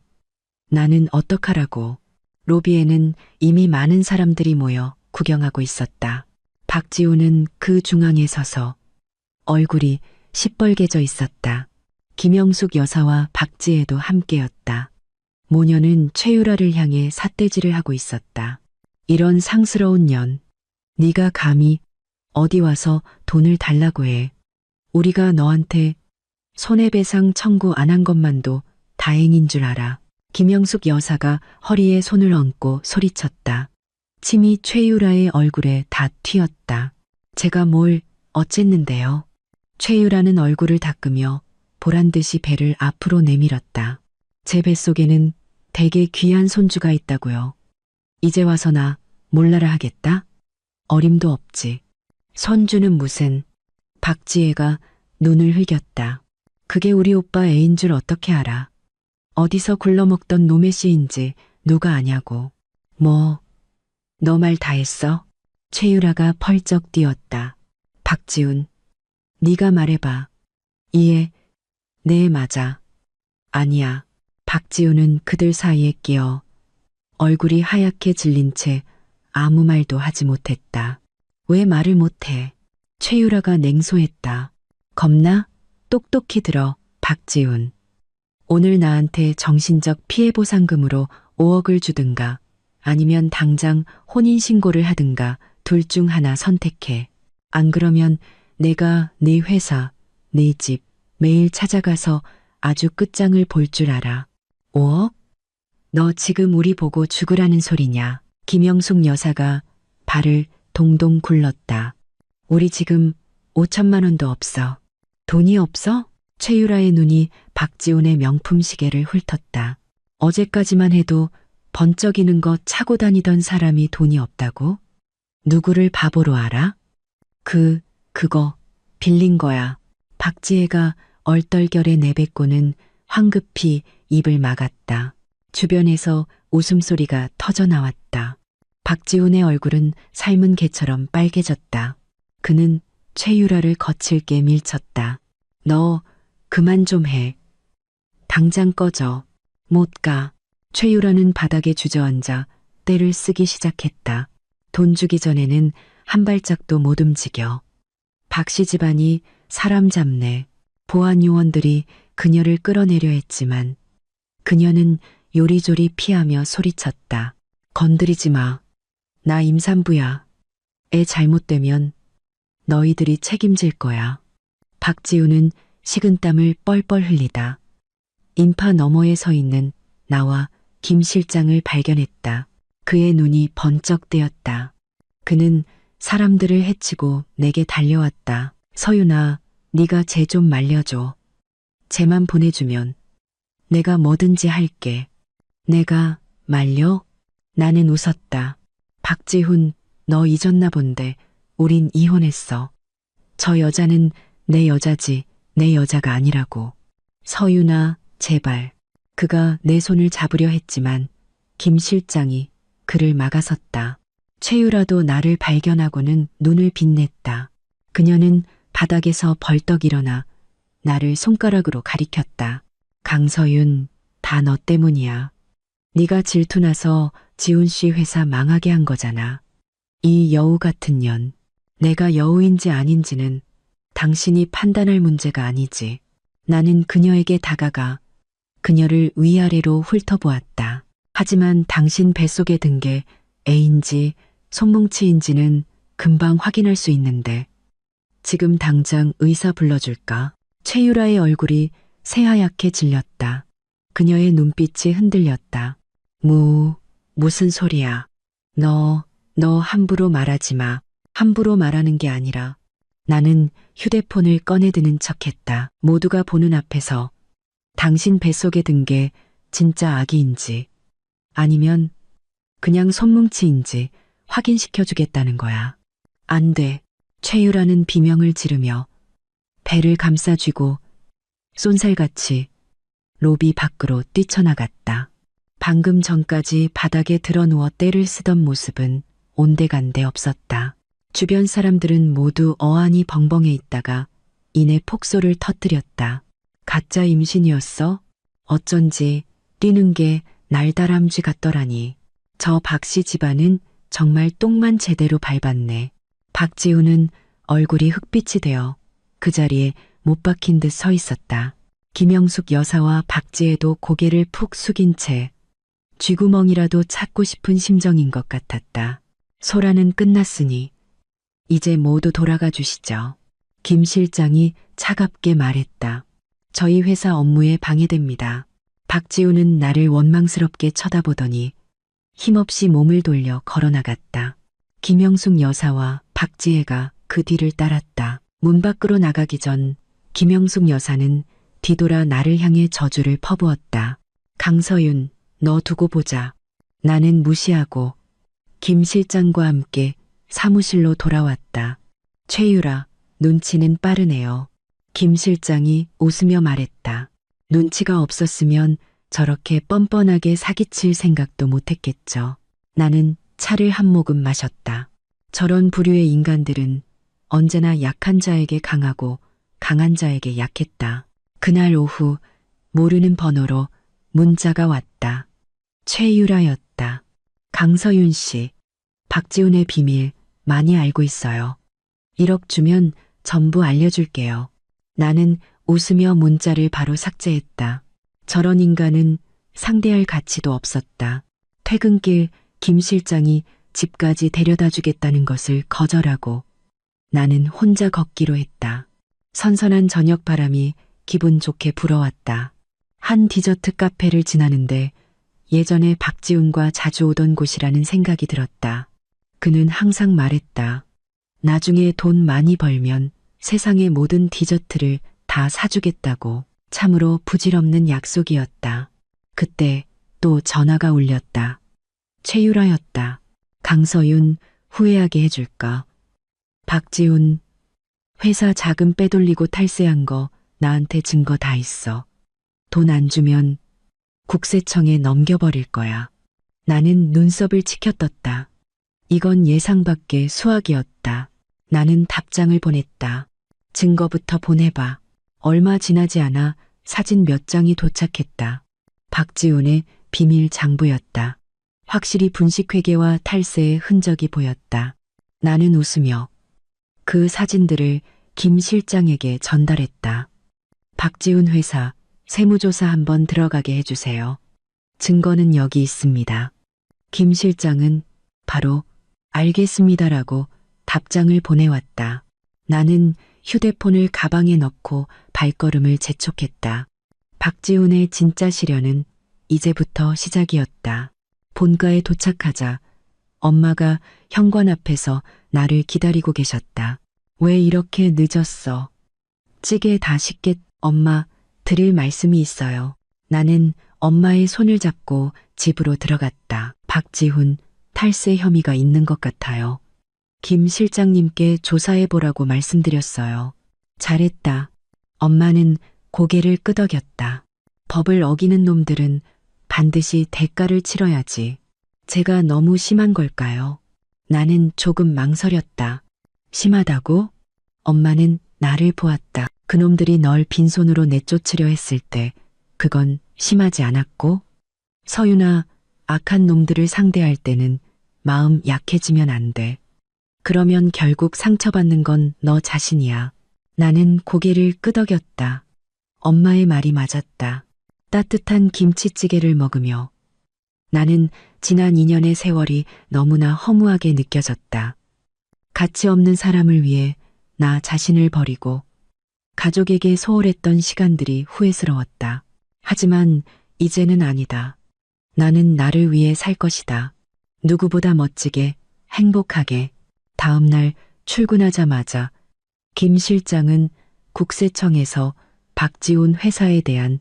나는 어떡하라고. 로비에는 이미 많은 사람들이 모여 구경하고 있었다. 박지훈은 그 중앙에 서서 얼굴이 시뻘개져 있었다. 김영숙 여사와 박지혜도 함께였다. 모녀는 최유라를 향해 삿대질을 하고 있었다. 이런 상스러운 년, 네가 감히 어디 와서 돈을 달라고 해. 우리가 너한테 손해배상 청구 안 한 것만도 다행인 줄 알아. 김영숙 여사가 허리에 손을 얹고 소리쳤다. 침이 최유라의 얼굴에 다 튀었다. 제가 뭘 어쨌는데요. 최유라는 얼굴을 닦으며 보란듯이 배를 앞으로 내밀었다. 제 뱃속에는 되게 귀한 손주가 있다고요. 이제 와서 나 몰라라 하겠다? 어림도 없지. 손주는 무슨. 박지혜가 눈을 흘겼다. 그게 우리 오빠 애인 줄 어떻게 알아? 어디서 굴러먹던 노매 씨인지 누가 아냐고. 뭐, 너 말 다 했어? 최유라가 펄쩍 뛰었다. 박지훈, 네가 말해봐. 이해, 네 맞아. 아니야. 박지훈은 그들 사이에 끼어 얼굴이 하얗게 질린 채 아무 말도 하지 못했다. 왜 말을 못해? 최유라가 냉소했다. 겁나? 똑똑히 들어, 박지훈. 오늘 나한테 정신적 피해보상금으로 5억을 주든가 아니면 당장 혼인신고를 하든가 둘 중 하나 선택해. 안 그러면 내가 네 회사, 네 집 매일 찾아가서 아주 끝장을 볼 줄 알아. 5억? 너 지금 우리 보고 죽으라는 소리냐? 김영숙 여사가 발을 동동 굴렀다. 우리 지금 5천만 원도 없어. 돈이 없어? 최유라의 눈이 박지훈의 명품 시계를 훑었다. 어제까지만 해도 번쩍이는 거 차고 다니던 사람이 돈이 없다고? 누구를 바보로 알아? 그거 빌린 거야. 박지혜가 얼떨결에 내뱉고는 황급히 입을 막았다. 주변에서 웃음소리가 터져 나왔다. 박지훈의 얼굴은 삶은 개처럼 빨개졌다. 그는 최유라를 거칠게 밀쳤다. 너 그만 좀 해. 당장 꺼져. 못 가. 최유라는 바닥에 주저앉아 떼를 쓰기 시작했다. 돈 주기 전에는 한 발짝도 못 움직여. 박씨 집안이 사람 잡네. 보안 요원들이 그녀를 끌어내려 했지만 그녀는 요리조리 피하며 소리쳤다. 건드리지 마. 나 임산부야. 애 잘못되면 너희들이 책임질 거야. 박지우는 식은땀을 뻘뻘 흘리다. 인파 너머에 서 있는 나와 김 실장을 발견했다. 그의 눈이 번쩍 뜨였다. 그는 사람들을 해치고 내게 달려왔다. 서윤아, 네가 쟤 좀 말려줘. 쟤만 보내주면 내가 뭐든지 할게. 내가 말려? 나는 웃었다. 박지훈, 너 잊었나 본데 우린 이혼했어. 저 여자는 내 여자지 내 여자가 아니라고. 서윤아, 제발. 그가 내 손을 잡으려 했지만 김 실장이 그를 막아섰다. 최유라도 나를 발견하고는 눈을 빛냈다. 그녀는 바닥에서 벌떡 일어나 나를 손가락으로 가리켰다. 강서윤, 다 너 때문이야. 네가 질투나서 지훈 씨 회사 망하게 한 거잖아. 이 여우 같은 년. 내가 여우인지 아닌지는 당신이 판단할 문제가 아니지. 나는 그녀에게 다가가 그녀를 위아래로 훑어보았다. 하지만 당신 뱃속에 든 게 애인지 손뭉치인지는 금방 확인할 수 있는데 지금 당장 의사 불러줄까? 최유라의 얼굴이 새하얗게 질렸다. 그녀의 눈빛이 흔들렸다. 무슨 소리야. 너 함부로 말하지 마. 함부로 말하는 게 아니라 나는 휴대폰을 꺼내드는 척했다. 모두가 보는 앞에서 당신 뱃속에 든 게 진짜 아기인지 아니면 그냥 손뭉치인지 확인시켜주겠다는 거야. 안 돼. 최유라는 비명을 지르며 배를 감싸쥐고 쏜살같이 로비 밖으로 뛰쳐나갔다. 방금 전까지 바닥에 드러누워 떼를 쓰던 모습은 온데간데 없었다. 주변 사람들은 모두 어안이 벙벙해 있다가 이내 폭소를 터뜨렸다. 가짜 임신이었어? 어쩐지 뛰는 게 날다람쥐 같더라니. 저 박씨 집안은 정말 똥만 제대로 밟았네. 박지우는 얼굴이 흑빛이 되어 그 자리에 못 박힌 듯 서 있었다. 김영숙 여사와 박지혜도 고개를 푹 숙인 채 쥐구멍이라도 찾고 싶은 심정인 것 같았다. 소라는 끝났으니 이제 모두 돌아가 주시죠. 김 실장이 차갑게 말했다. 저희 회사 업무에 방해됩니다. 박지우는 나를 원망스럽게 쳐다보더니 힘없이 몸을 돌려 걸어나갔다. 김영숙 여사와 박지혜가 그 뒤를 따랐다. 문 밖으로 나가기 전 김영숙 여사는 뒤돌아 나를 향해 저주를 퍼부었다. 강서윤, 너 두고 보자. 나는 무시하고 김 실장과 함께 사무실로 돌아왔다. 최유라, 눈치는 빠르네요. 김 실장이 웃으며 말했다. 눈치가 없었으면 저렇게 뻔뻔하게 사기칠 생각도 못했겠죠. 나는 차를 한 모금 마셨다. 저런 부류의 인간들은 언제나 약한 자에게 강하고 강한 자에게 약했다. 그날 오후 모르는 번호로 문자가 왔다. 최유라였다. 강서윤 씨, 박지훈의 비밀 많이 알고 있어요. 1억 주면 전부 알려줄게요. 나는 웃으며 문자를 바로 삭제했다. 저런 인간은 상대할 가치도 없었다. 퇴근길 김 실장이 집까지 데려다 주겠다는 것을 거절하고 나는 혼자 걷기로 했다. 선선한 저녁 바람이 기분 좋게 불어왔다. 한 디저트 카페를 지나는데 예전에 박지훈과 자주 오던 곳이라는 생각이 들었다. 그는 항상 말했다. 나중에 돈 많이 벌면 세상의 모든 디저트를 다 사주겠다고. 참으로 부질없는 약속이었다. 그때 또 전화가 울렸다. 최유라였다. 강서윤, 후회하게 해줄까? 박지훈, 회사 자금 빼돌리고 탈세한 거 나한테 증거 다 있어. 돈 안 주면 국세청에 넘겨버릴 거야. 나는 눈썹을 치켜떴다. 이건 예상 밖의 수학이었다. 나는 답장을 보냈다. 증거부터 보내봐. 얼마 지나지 않아 사진 몇 장이 도착했다. 박지훈의 비밀 장부였다. 확실히 분식회계와 탈세의 흔적이 보였다. 나는 웃으며 그 사진들을 김 실장에게 전달했다. 박지훈 회사 세무조사 한번 들어가게 해주세요. 증거는 여기 있습니다. 김 실장은 바로 알겠습니다라고 답장을 보내왔다. 나는 휴대폰을 가방에 넣고 발걸음을 재촉했다. 박지훈의 진짜 시련은 이제부터 시작이었다. 본가에 도착하자 엄마가 현관 앞에서 나를 기다리고 계셨다. 왜 이렇게 늦었어? 찌개 다 식겠. 엄마, 드릴 말씀이 있어요. 나는 엄마의 손을 잡고 집으로 들어갔다. 박지훈, 탈세 혐의가 있는 것 같아요. 김 실장님께 조사해보라고 말씀드렸어요. 잘했다. 엄마는 고개를 끄덕였다. 법을 어기는 놈들은 반드시 대가를 치러야지. 제가 너무 심한 걸까요? 나는 조금 망설였다. 심하다고? 엄마는 나를 보았다. 그놈들이 널 빈손으로 내쫓으려 했을 때 그건 심하지 않았고? 서윤아, 악한 놈들을 상대할 때는 마음 약해지면 안 돼. 그러면 결국 상처받는 건 너 자신이야. 나는 고개를 끄덕였다. 엄마의 말이 맞았다. 따뜻한 김치찌개를 먹으며 나는 지난 2년의 세월이 너무나 허무하게 느껴졌다. 가치 없는 사람을 위해 나 자신을 버리고 가족에게 소홀했던 시간들이 후회스러웠다. 하지만 이제는 아니다. 나는 나를 위해 살 것이다. 누구보다 멋지게, 행복하게. 다음 날 출근하자마자 김 실장은 국세청에서 박지훈 회사에 대한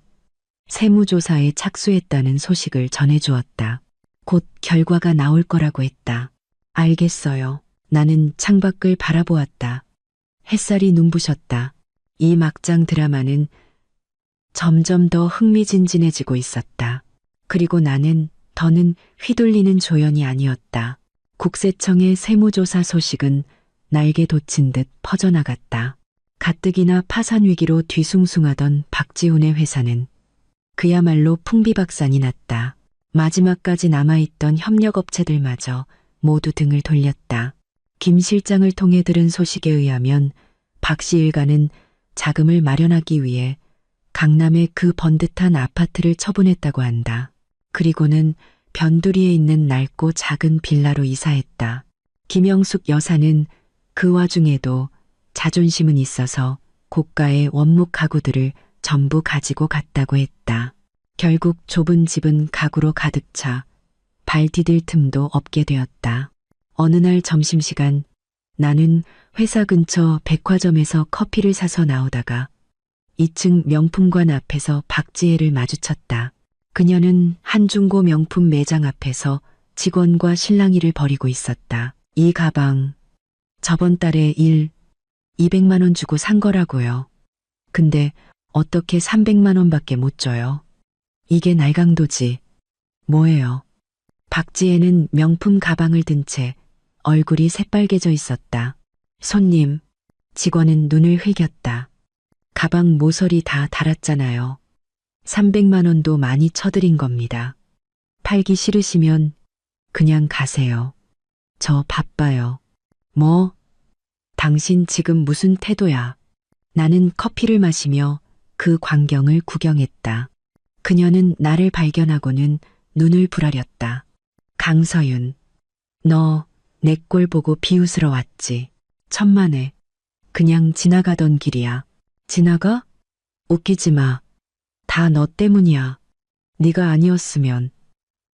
세무조사에 착수했다는 소식을 전해주었다. 곧 결과가 나올 거라고 했다. 알겠어요. 나는 창밖을 바라보았다. 햇살이 눈부셨다. 이 막장 드라마는 점점 더 흥미진진해지고 있었다. 그리고 더는 휘둘리는 조연이 아니었다. 국세청의 세무조사 소식은 날개 돋친 듯 퍼져나갔다. 가뜩이나 파산 위기로 뒤숭숭하던 박지훈의 회사는 그야말로 풍비박산이 났다. 마지막까지 남아있던 협력업체들마저 모두 등을 돌렸다. 김 실장을 통해 들은 소식에 의하면 박 씨 일가는 자금을 마련하기 위해 강남의 그 번듯한 아파트를 처분했다고 한다. 그리고는 변두리에 있는 낡고 작은 빌라로 이사했다. 김영숙 여사는 그 와중에도 자존심은 있어서 고가의 원목 가구들을 전부 가지고 갔다고 했다. 결국 좁은 집은 가구로 가득 차 발 디딜 틈도 없게 되었다. 어느 날 점심시간 나는 회사 근처 백화점에서 커피를 사서 나오다가 2층 명품관 앞에서 박지혜를 마주쳤다. 그녀는 한 중고 명품 매장 앞에서 직원과 실랑이를 벌이고 있었다. 이 가방 저번 달에 200만 원 주고 산 거라고요. 근데 어떻게 300만 원밖에 못 줘요? 이게 날강도지. 뭐예요? 박지혜는 명품 가방을 든 채 얼굴이 새빨개져 있었다. 손님, 직원은 눈을 흘겼다. 가방 모서리 다 달았잖아요. 300만 원도 많이 쳐드린 겁니다. 팔기 싫으시면 그냥 가세요. 저 바빠요. 뭐? 당신 지금 무슨 태도야? 나는 커피를 마시며 그 광경을 구경했다. 그녀는 나를 발견하고는 눈을 부라렸다. 강서윤, 너 내 꼴 보고 비웃으러 왔지. 천만에 그냥 지나가던 길이야. 지나가? 웃기지 마. 다 너 때문이야. 네가 아니었으면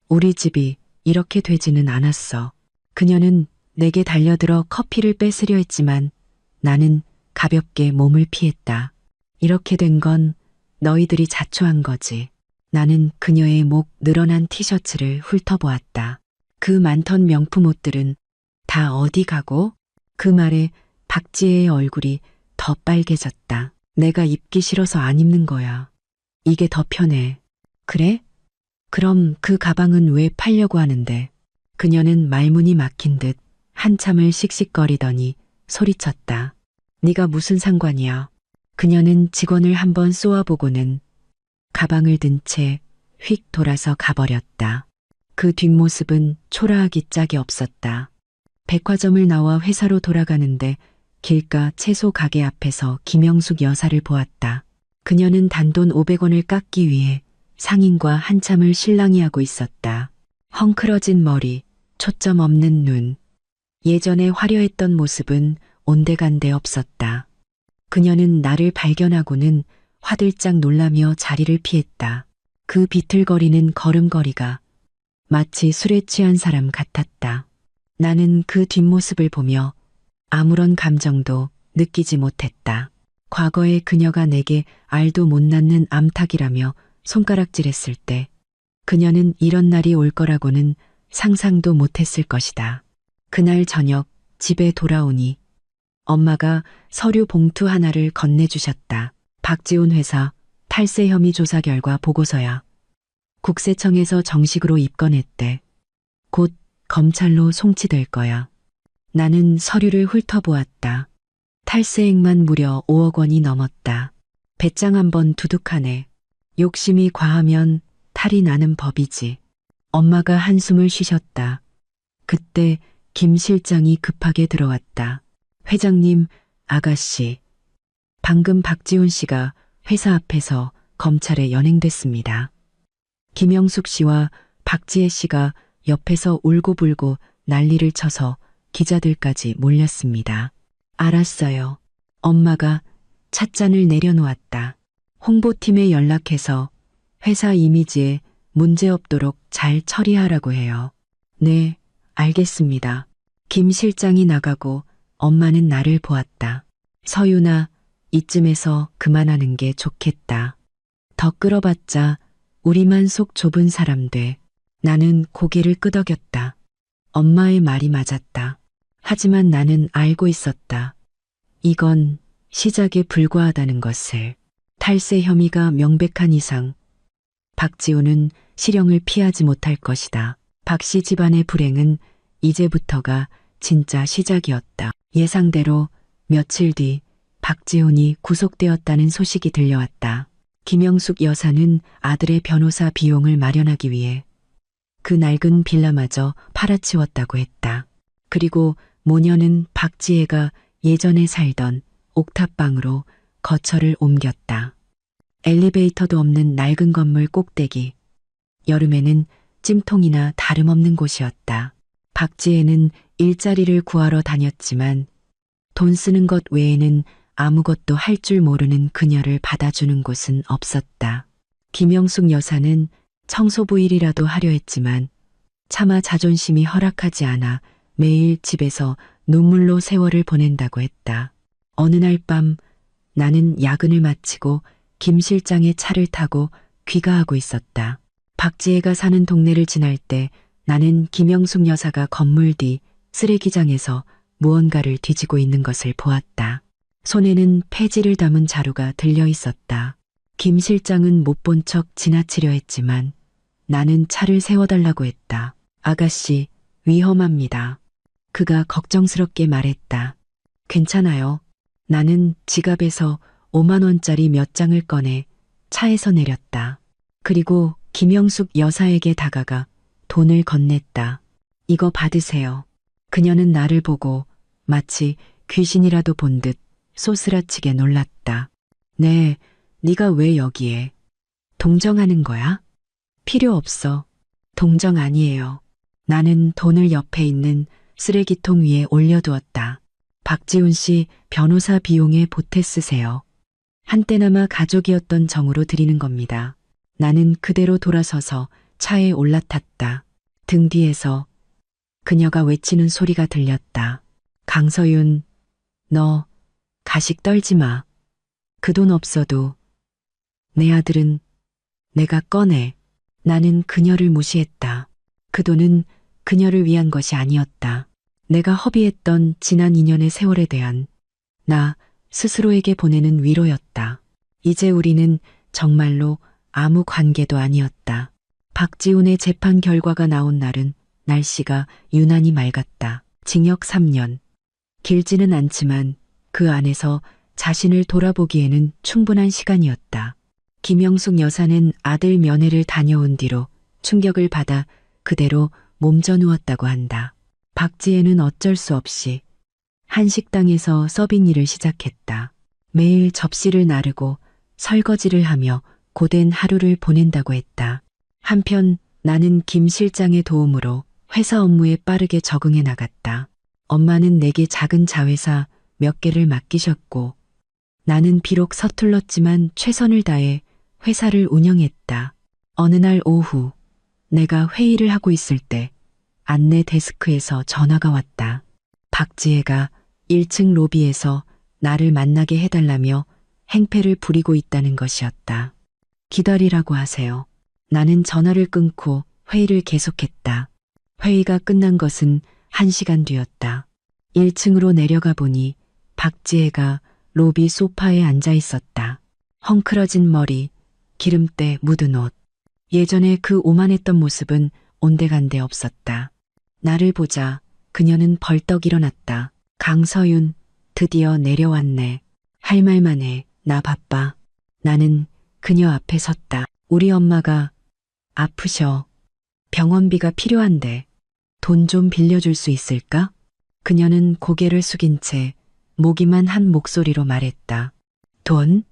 우리 집이 이렇게 되지는 않았어. 그녀는 내게 달려들어 커피를 뺏으려 했지만 나는 가볍게 몸을 피했다. 이렇게 된 건 너희들이 자초한 거지. 나는 그녀의 목 늘어난 티셔츠를 훑어보았다. 그 많던 명품 옷들은 다 어디 가고? 그 말에 박지혜의 얼굴이 더 빨개졌다. 내가 입기 싫어서 안 입는 거야. 이게 더 편해. 그래? 그럼 그 가방은 왜 팔려고 하는데? 그녀는 말문이 막힌 듯 한참을 씩씩거리더니 소리쳤다. 네가 무슨 상관이야? 그녀는 직원을 한번 쏘아보고는 가방을 든 채 휙 돌아서 가버렸다. 그 뒷모습은 초라하기 짝이 없었다. 백화점을 나와 회사로 돌아가는데 길가 채소 가게 앞에서 김영숙 여사를 보았다. 그녀는 단돈 500원을 깎기 위해 상인과 한참을 실랑이하고 있었다. 헝클어진 머리, 초점 없는 눈. 예전에 화려했던 모습은 온데간데 없었다. 그녀는 나를 발견하고는 화들짝 놀라며 자리를 피했다. 그 비틀거리는 걸음걸이가 마치 술에 취한 사람 같았다. 나는 그 뒷모습을 보며 아무런 감정도 느끼지 못했다. 과거에 그녀가 내게 알도 못 낳는 암탉이라며 손가락질했을 때 그녀는 이런 날이 올 거라고는 상상도 못했을 것이다. 그날 저녁 집에 돌아오니 엄마가 서류 봉투 하나를 건네주셨다. 박지훈 회사 탈세 혐의 조사 결과 보고서야. 국세청에서 정식으로 입건했대. 곧 검찰로 송치될 거야. 나는 서류를 훑어보았다. 탈세액만 무려 5억 원이 넘었다. 배짱 한번 두둑하네. 욕심이 과하면 탈이 나는 법이지. 엄마가 한숨을 쉬셨다. 그때 김 실장이 급하게 들어왔다. 회장님, 아가씨. 방금 박지훈 씨가 회사 앞에서 검찰에 연행됐습니다. 김영숙 씨와 박지혜 씨가 옆에서 울고불고 난리를 쳐서 기자들까지 몰렸습니다. 알았어요. 엄마가 찻잔을 내려놓았다. 홍보팀에 연락해서 회사 이미지에 문제없도록 잘 처리하라고 해요. 네, 알겠습니다. 김 실장이 나가고 엄마는 나를 보았다. 서윤아, 이쯤에서 그만하는 게 좋겠다. 더 끌어봤자 우리만 속 좁은 사람 돼. 나는 고개를 끄덕였다. 엄마의 말이 맞았다. 하지만 나는 알고 있었다. 이건 시작에 불과하다는 것을. 탈세 혐의가 명백한 이상 박지훈은 실형을 피하지 못할 것이다. 박씨 집안의 불행은 이제부터가 진짜 시작이었다. 예상대로 며칠 뒤 박지훈이 구속되었다는 소식이 들려왔다. 김영숙 여사는 아들의 변호사 비용을 마련하기 위해 그 낡은 빌라마저 팔아치웠다고 했다. 그리고 모녀는 박지혜가 예전에 살던 옥탑방으로 거처를 옮겼다. 엘리베이터도 없는 낡은 건물 꼭대기. 여름에는 찜통이나 다름없는 곳이었다. 박지혜는 일자리를 구하러 다녔지만 돈 쓰는 것 외에는 아무것도 할 줄 모르는 그녀를 받아주는 곳은 없었다. 김영숙 여사는 청소부 일이라도 하려 했지만 차마 자존심이 허락하지 않아 매일 집에서 눈물로 세월을 보낸다고 했다. 어느 날 밤 나는 야근을 마치고 김 실장의 차를 타고 귀가하고 있었다. 박지혜가 사는 동네를 지날 때 나는 김영숙 여사가 건물 뒤 쓰레기장에서 무언가를 뒤지고 있는 것을 보았다. 손에는 폐지를 담은 자루가 들려 있었다. 김 실장은 못 본 척 지나치려 했지만 나는 차를 세워달라고 했다. 아가씨, 위험합니다. 그가 걱정스럽게 말했다. 괜찮아요. 나는 지갑에서 5만 원짜리 몇 장을 꺼내 차에서 내렸다. 그리고 김영숙 여사에게 다가가 돈을 건넸다. 이거 받으세요. 그녀는 나를 보고 마치 귀신이라도 본 듯 소스라치게 놀랐다. 네, 네가 왜 여기에? 동정하는 거야? 필요 없어. 동정 아니에요. 나는 돈을 옆에 있는 쓰레기통 위에 올려두었다. 박지훈 씨 변호사 비용에 보태 쓰세요. 한때나마 가족이었던 정으로 드리는 겁니다. 나는 그대로 돌아서서 차에 올라탔다. 등 뒤에서 그녀가 외치는 소리가 들렸다. 강서윤, 너 가식 떨지 마. 그 돈 없어도 내 아들은 내가 꺼내. 나는 그녀를 무시했다. 그 돈은 그녀를 위한 것이 아니었다. 내가 허비했던 지난 2년의 세월에 대한 나 스스로에게 보내는 위로였다. 이제 우리는 정말로 아무 관계도 아니었다. 박지훈의 재판 결과가 나온 날은 날씨가 유난히 맑았다. 징역 3년. 길지는 않지만 그 안에서 자신을 돌아보기에는 충분한 시간이었다. 김영숙 여사는 아들 면회를 다녀온 뒤로 충격을 받아 그대로 몸져 누웠다고 한다. 박지혜는 어쩔 수 없이 한식당에서 서빙 일을 시작했다. 매일 접시를 나르고 설거지를 하며 고된 하루를 보낸다고 했다. 한편 나는 김 실장의 도움으로 회사 업무에 빠르게 적응해 나갔다. 엄마는 내게 작은 자회사 몇 개를 맡기셨고 나는 비록 서툴렀지만 최선을 다해 회사를 운영했다. 어느 날 오후 내가 회의를 하고 있을 때 안내 데스크에서 전화가 왔다. 박지혜가 1층 로비에서 나를 만나게 해달라며 행패를 부리고 있다는 것이었다. 기다리라고 하세요. 나는 전화를 끊고 회의를 계속했다. 회의가 끝난 것은 1시간 뒤였다. 1층으로 내려가 보니 박지혜가 로비 소파에 앉아 있었다. 헝클어진 머리, 기름때 묻은 옷. 예전에 그 오만했던 모습은 온데간데 없었다. 나를 보자 그녀는 벌떡 일어났다. 강서윤, 드디어 내려왔네. 할 말만 해. 나 바빠. 나는 그녀 앞에 섰다. 우리 엄마가 아프셔. 병원비가 필요한데 돈 좀 빌려줄 수 있을까? 그녀는 고개를 숙인 채 모기만 한 목소리로 말했다. 돈?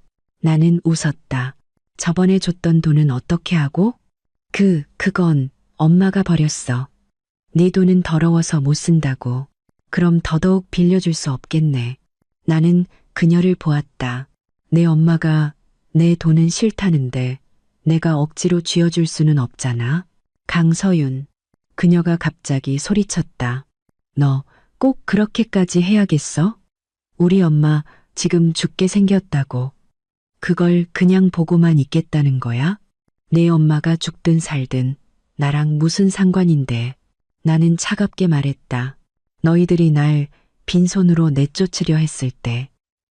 나는 웃었다. 저번에 줬던 돈은 어떻게 하고? 그건 엄마가 버렸어. 네 돈은 더러워서 못 쓴다고. 그럼 더더욱 빌려줄 수 없겠네. 나는 그녀를 보았다. 내 엄마가 내 돈은 싫다는데 내가 억지로 쥐어줄 수는 없잖아. 강서윤. 그녀가 갑자기 소리쳤다. 너 꼭 그렇게까지 해야겠어? 우리 엄마 지금 죽게 생겼다고. 그걸 그냥 보고만 있겠다는 거야? 내 엄마가 죽든 살든 나랑 무슨 상관인데. 나는 차갑게 말했다. 너희들이 날 빈손으로 내쫓으려 했을 때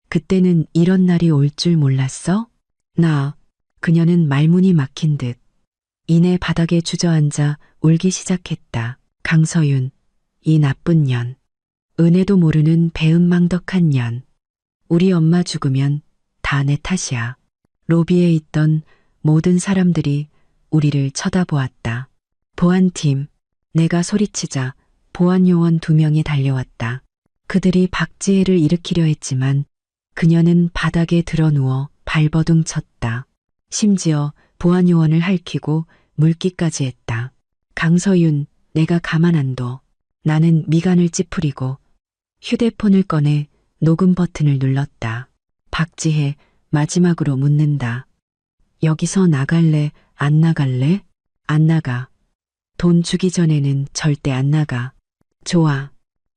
그때는 이런 날이 올 줄 몰랐어? 그녀는 말문이 막힌 듯 이내 바닥에 주저앉아 울기 시작했다. 강서윤, 이 나쁜 년. 은혜도 모르는 배은망덕한 년. 우리 엄마 죽으면 다 내 탓이야. 로비에 있던 모든 사람들이 우리를 쳐다보았다. 보안팀. 내가 소리치자 보안요원 2명이 달려왔다. 그들이 박지혜를 일으키려 했지만 그녀는 바닥에 드러누워 발버둥 쳤다. 심지어 보안요원을 핥히고 물기까지 했다. 강서윤, 내가 가만 안 둬. 나는 미간을 찌푸리고 휴대폰을 꺼내 녹음 버튼을 눌렀다. 박지혜, 마지막으로 묻는다. 여기서 나갈래? 안 나갈래? 안 나가. 돈 주기 전에는 절대 안 나가. 좋아.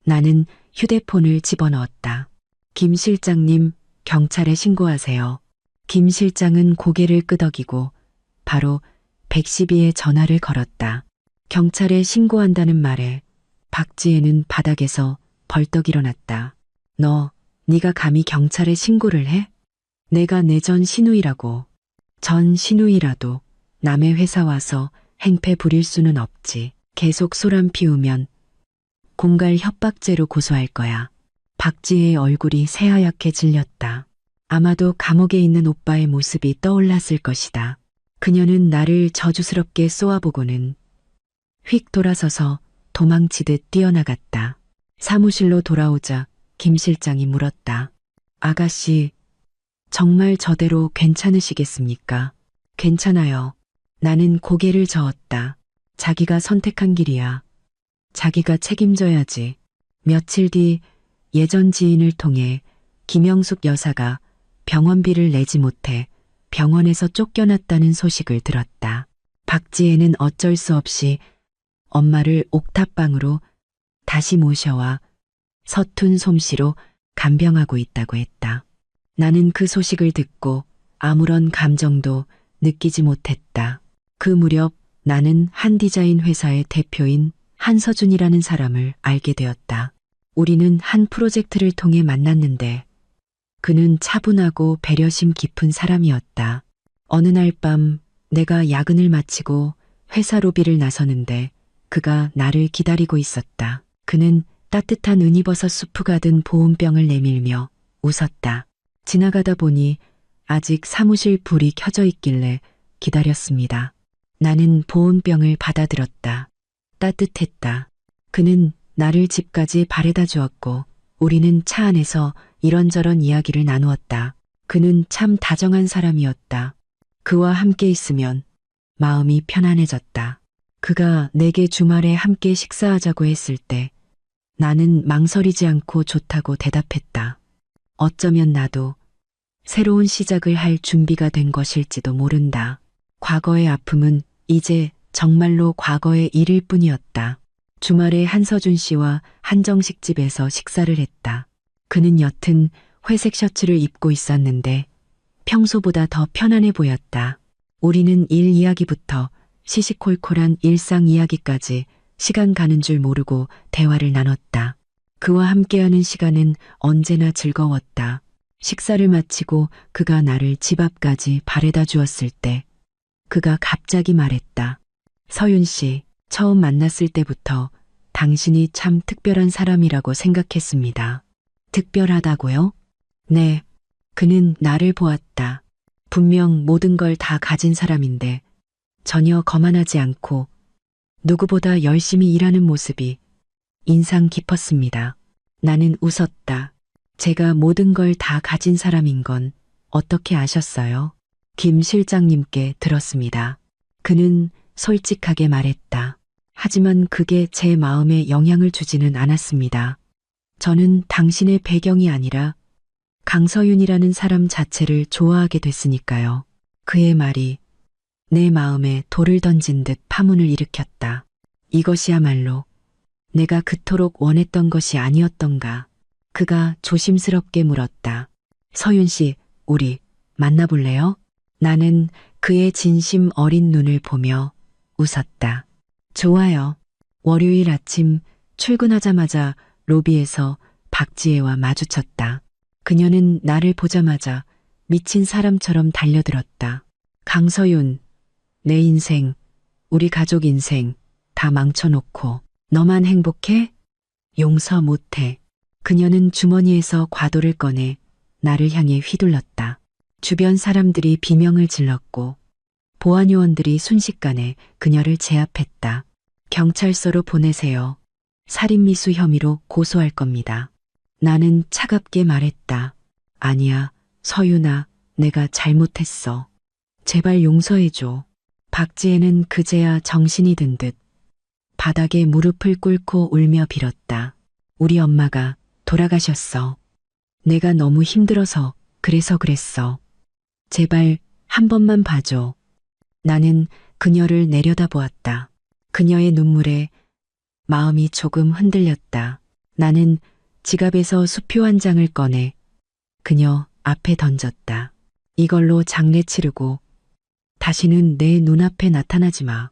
나는 휴대폰을 집어넣었다. 김 실장님, 경찰에 신고하세요. 김 실장은 고개를 끄덕이고 바로 112에 전화를 걸었다. 경찰에 신고한다는 말에 박지혜는 바닥에서 벌떡 일어났다. 네가 감히 경찰에 신고를 해? 내가 내 전 시누이라고. 전 시누이라도 남의 회사 와서 행패 부릴 수는 없지. 계속 소란 피우면 공갈 협박죄로 고소할 거야. 박지혜의 얼굴이 새하얗게 질렸다. 아마도 감옥에 있는 오빠의 모습이 떠올랐을 것이다. 그녀는 나를 저주스럽게 쏘아보고는 휙 돌아서서 도망치듯 뛰어나갔다. 사무실로 돌아오자 김 실장이 물었다. 아가씨, 정말 저대로 괜찮으시겠습니까? 괜찮아요. 나는 고개를 저었다. 자기가 선택한 길이야. 자기가 책임져야지. 며칠 뒤 예전 지인을 통해 김영숙 여사가 병원비를 내지 못해 병원에서 쫓겨났다는 소식을 들었다. 박지혜는 어쩔 수 없이 엄마를 옥탑방으로 다시 모셔와 서툰 솜씨로 간병하고 있다고 했다. 나는 그 소식을 듣고 아무런 감정도 느끼지 못했다. 그 무렵 나는 한 디자인 회사의 대표인 한서준이라는 사람을 알게 되었다. 우리는 한 프로젝트를 통해 만났는데 그는 차분하고 배려심 깊은 사람이었다. 어느 날 밤 내가 야근을 마치고 회사 로비를 나서는데 그가 나를 기다리고 있었다. 그는 따뜻한 은이버섯 수프가 든 보온병을 내밀며 웃었다. 지나가다 보니 아직 사무실 불이 켜져 있길래 기다렸습니다. 나는 보온병을 받아들었다. 따뜻했다. 그는 나를 집까지 바래다 주었고 우리는 차 안에서 이런저런 이야기를 나누었다. 그는 참 다정한 사람이었다. 그와 함께 있으면 마음이 편안해졌다. 그가 내게 주말에 함께 식사하자고 했을 때 나는 망설이지 않고 좋다고 대답했다. 어쩌면 나도 새로운 시작을 할 준비가 된 것일지도 모른다. 과거의 아픔은 이제 정말로 과거의 일일 뿐이었다. 주말에 한서준 씨와 한정식 집에서 식사를 했다. 그는 옅은 회색 셔츠를 입고 있었는데 평소보다 더 편안해 보였다. 우리는 일 이야기부터 시시콜콜한 일상 이야기까지 시간 가는 줄 모르고 대화를 나눴다. 그와 함께하는 시간은 언제나 즐거웠다. 식사를 마치고 그가 나를 집 앞까지 바래다 주었을 때 그가 갑자기 말했다. 서윤 씨, 처음 만났을 때부터 당신이 참 특별한 사람이라고 생각했습니다. 특별하다고요? 네. 그는 나를 보았다. 분명 모든 걸 다 가진 사람인데 전혀 거만하지 않고 누구보다 열심히 일하는 모습이 인상 깊었습니다. 나는 웃었다. 제가 모든 걸 다 가진 사람인 건 어떻게 아셨어요? 김 실장님께 들었습니다. 그는 솔직하게 말했다. 하지만 그게 제 마음에 영향을 주지는 않았습니다. 저는 당신의 배경이 아니라 강서윤이라는 사람 자체를 좋아하게 됐으니까요. 그의 말이 내 마음에 돌을 던진 듯 파문을 일으켰다. 이것이야말로 내가 그토록 원했던 것이 아니었던가. 그가 조심스럽게 물었다. 서윤 씨, 우리 만나볼래요? 나는 그의 진심 어린 눈을 보며 웃었다. 좋아요. 월요일 아침 출근하자마자 로비에서 박지혜와 마주쳤다. 그녀는 나를 보자마자 미친 사람처럼 달려들었다. 강서윤, 내 인생, 우리 가족 인생 다 망쳐놓고 너만 행복해? 용서 못해. 그녀는 주머니에서 과도를 꺼내 나를 향해 휘둘렀다. 주변 사람들이 비명을 질렀고 보안요원들이 순식간에 그녀를 제압했다. 경찰서로 보내세요. 살인미수 혐의로 고소할 겁니다. 나는 차갑게 말했다. 아니야, 서윤아, 내가 잘못했어. 제발 용서해줘. 박지혜는 그제야 정신이 든 듯 바닥에 무릎을 꿇고 울며 빌었다. 우리 엄마가 돌아가셨어. 내가 너무 힘들어서 그래서 그랬어. 제발 한 번만 봐줘. 나는 그녀를 내려다보았다. 그녀의 눈물에 마음이 조금 흔들렸다. 나는 지갑에서 수표 한 장을 꺼내 그녀 앞에 던졌다. 이걸로 장례 치르고 다시는 내 눈앞에 나타나지 마.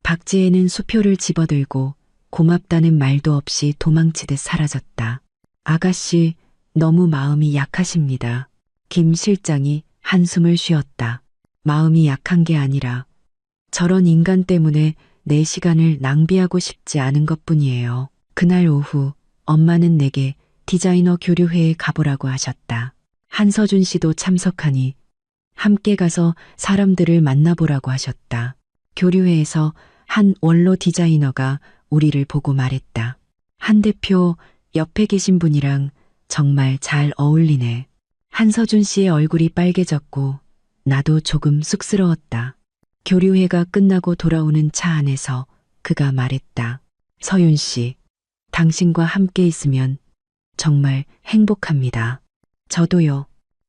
박지혜는 수표를 집어들고 고맙다는 말도 없이 도망치듯 사라졌다. 아가씨, 너무 마음이 약하십니다. 김 실장이 한숨을 쉬었다. 마음이 약한 게 아니라 저런 인간 때문에 내 시간을 낭비하고 싶지 않은 것뿐이에요. 그날 오후 엄마는 내게 디자이너 교류회에 가보라고 하셨다. 한서준 씨도 참석하니 함께 가서 사람들을 만나보라고 하셨다. 교류회에서 한 원로 디자이너가 우리를 보고 말했다. 한 대표 옆에 계신 분이랑 정말 잘 어울리네. 한서준 씨의 얼굴이 빨개졌고 나도 조금 쑥스러웠다. 교류회가 끝나고 돌아오는 차 안에서 그가 말했다. 서윤 씨, 당신과 함께 있으면 정말 행복합니다. 저도요.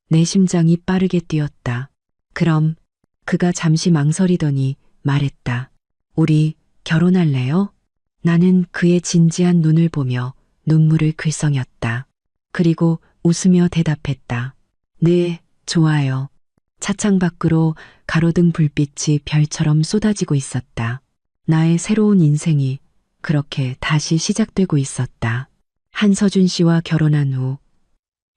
내 심장이 빠르게 뛰었다. 그럼 그가 잠시 망설이더니 말했다. 우리 결혼할래요? 나는 그의 진지한 눈을 보며 눈물을 글썽였다. 그리고 웃으며 대답했다. 네, 좋아요. 차창 밖으로 가로등 불빛이 별처럼 쏟아지고 있었다. 나의 새로운 인생이 그렇게 다시 시작되고 있었다. 한서준 씨와 결혼한 후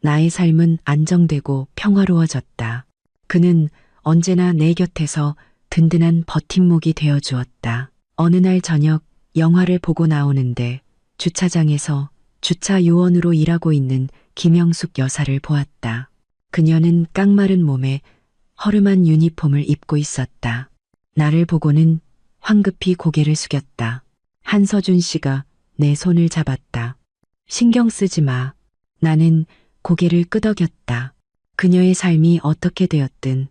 나의 삶은 안정되고 평화로워졌다. 그는 언제나 내 곁에서 든든한 버팀목이 되어 주었다. 어느 날 저녁 영화를 보고 나오는데 주차장에서 주차 요원으로 일하고 있는 김영숙 여사를 보았다. 그녀는 깡마른 몸에 허름한 유니폼을 입고 있었다. 나를 보고는 황급히 고개를 숙였다. 한서준 씨가 내 손을 잡았다. 신경 쓰지 마. 나는 고개를 끄덕였다. 그녀의 삶이 어떻게 되었든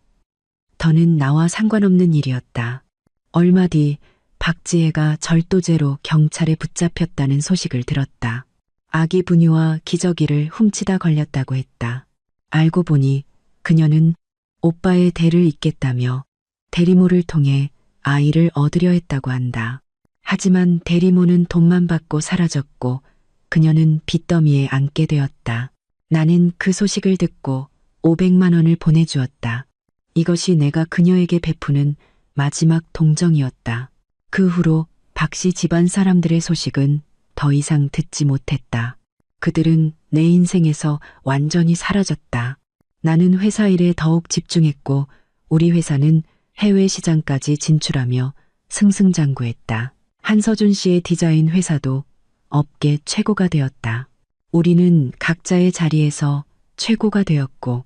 더는 나와 상관없는 일이었다. 얼마 뒤 박지혜가 절도죄로 경찰에 붙잡혔다는 소식을 들었다. 아기 분유와 기저귀를 훔치다 걸렸다고 했다. 알고 보니 그녀는 오빠의 대를 잇겠다며 대리모를 통해 아이를 얻으려 했다고 한다. 하지만 대리모는 돈만 받고 사라졌고 그녀는 빚더미에 앉게 되었다. 나는 그 소식을 듣고 500만 원을 보내주었다. 이것이 내가 그녀에게 베푸는 마지막 동정이었다. 그 후로 박씨 집안 사람들의 소식은 더 이상 듣지 못했다. 그들은 내 인생에서 완전히 사라졌다. 나는 회사 일에 더욱 집중했고 우리 회사는 해외 시장까지 진출하며 승승장구했다. 한서준 씨의 디자인 회사도 업계 최고가 되었다. 우리는 각자의 자리에서 최고가 되었고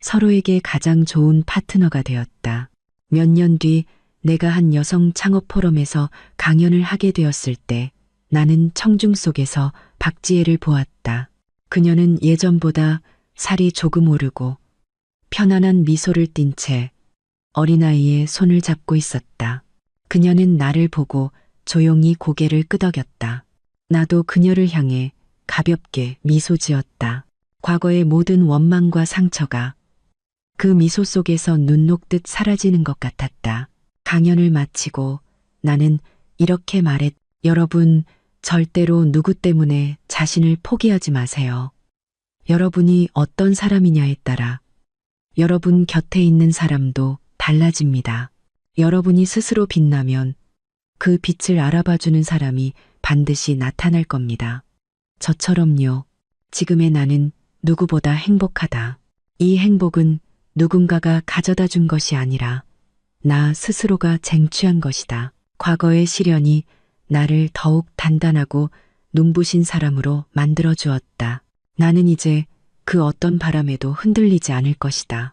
서로에게 가장 좋은 파트너가 되었다. 몇 년 뒤 내가 한 여성 창업 포럼에서 강연을 하게 되었을 때 나는 청중 속에서 박지혜를 보았다. 그녀는 예전보다 살이 조금 오르고 편안한 미소를 띤 채 어린아이의 손을 잡고 있었다. 그녀는 나를 보고 조용히 고개를 끄덕였다. 나도 그녀를 향해 가볍게 미소 지었다. 과거의 모든 원망과 상처가 그 미소 속에서 눈 녹듯 사라지는 것 같았다. 강연을 마치고 나는 이렇게 말했. 여러분, 절대로 누구 때문에 자신을 포기하지 마세요. 여러분이 어떤 사람이냐에 따라 여러분 곁에 있는 사람도 달라집니다. 여러분이 스스로 빛나면 그 빛을 알아봐주는 사람이 반드시 나타날 겁니다. 저처럼요. 지금의 나는 누구보다 행복하다. 이 행복은 누군가가 가져다 준 것이 아니라 나 스스로가 쟁취한 것이다. 과거의 시련이 나를 더욱 단단하고 눈부신 사람으로 만들어 주었다. 나는 이제 그 어떤 바람에도 흔들리지 않을 것이다.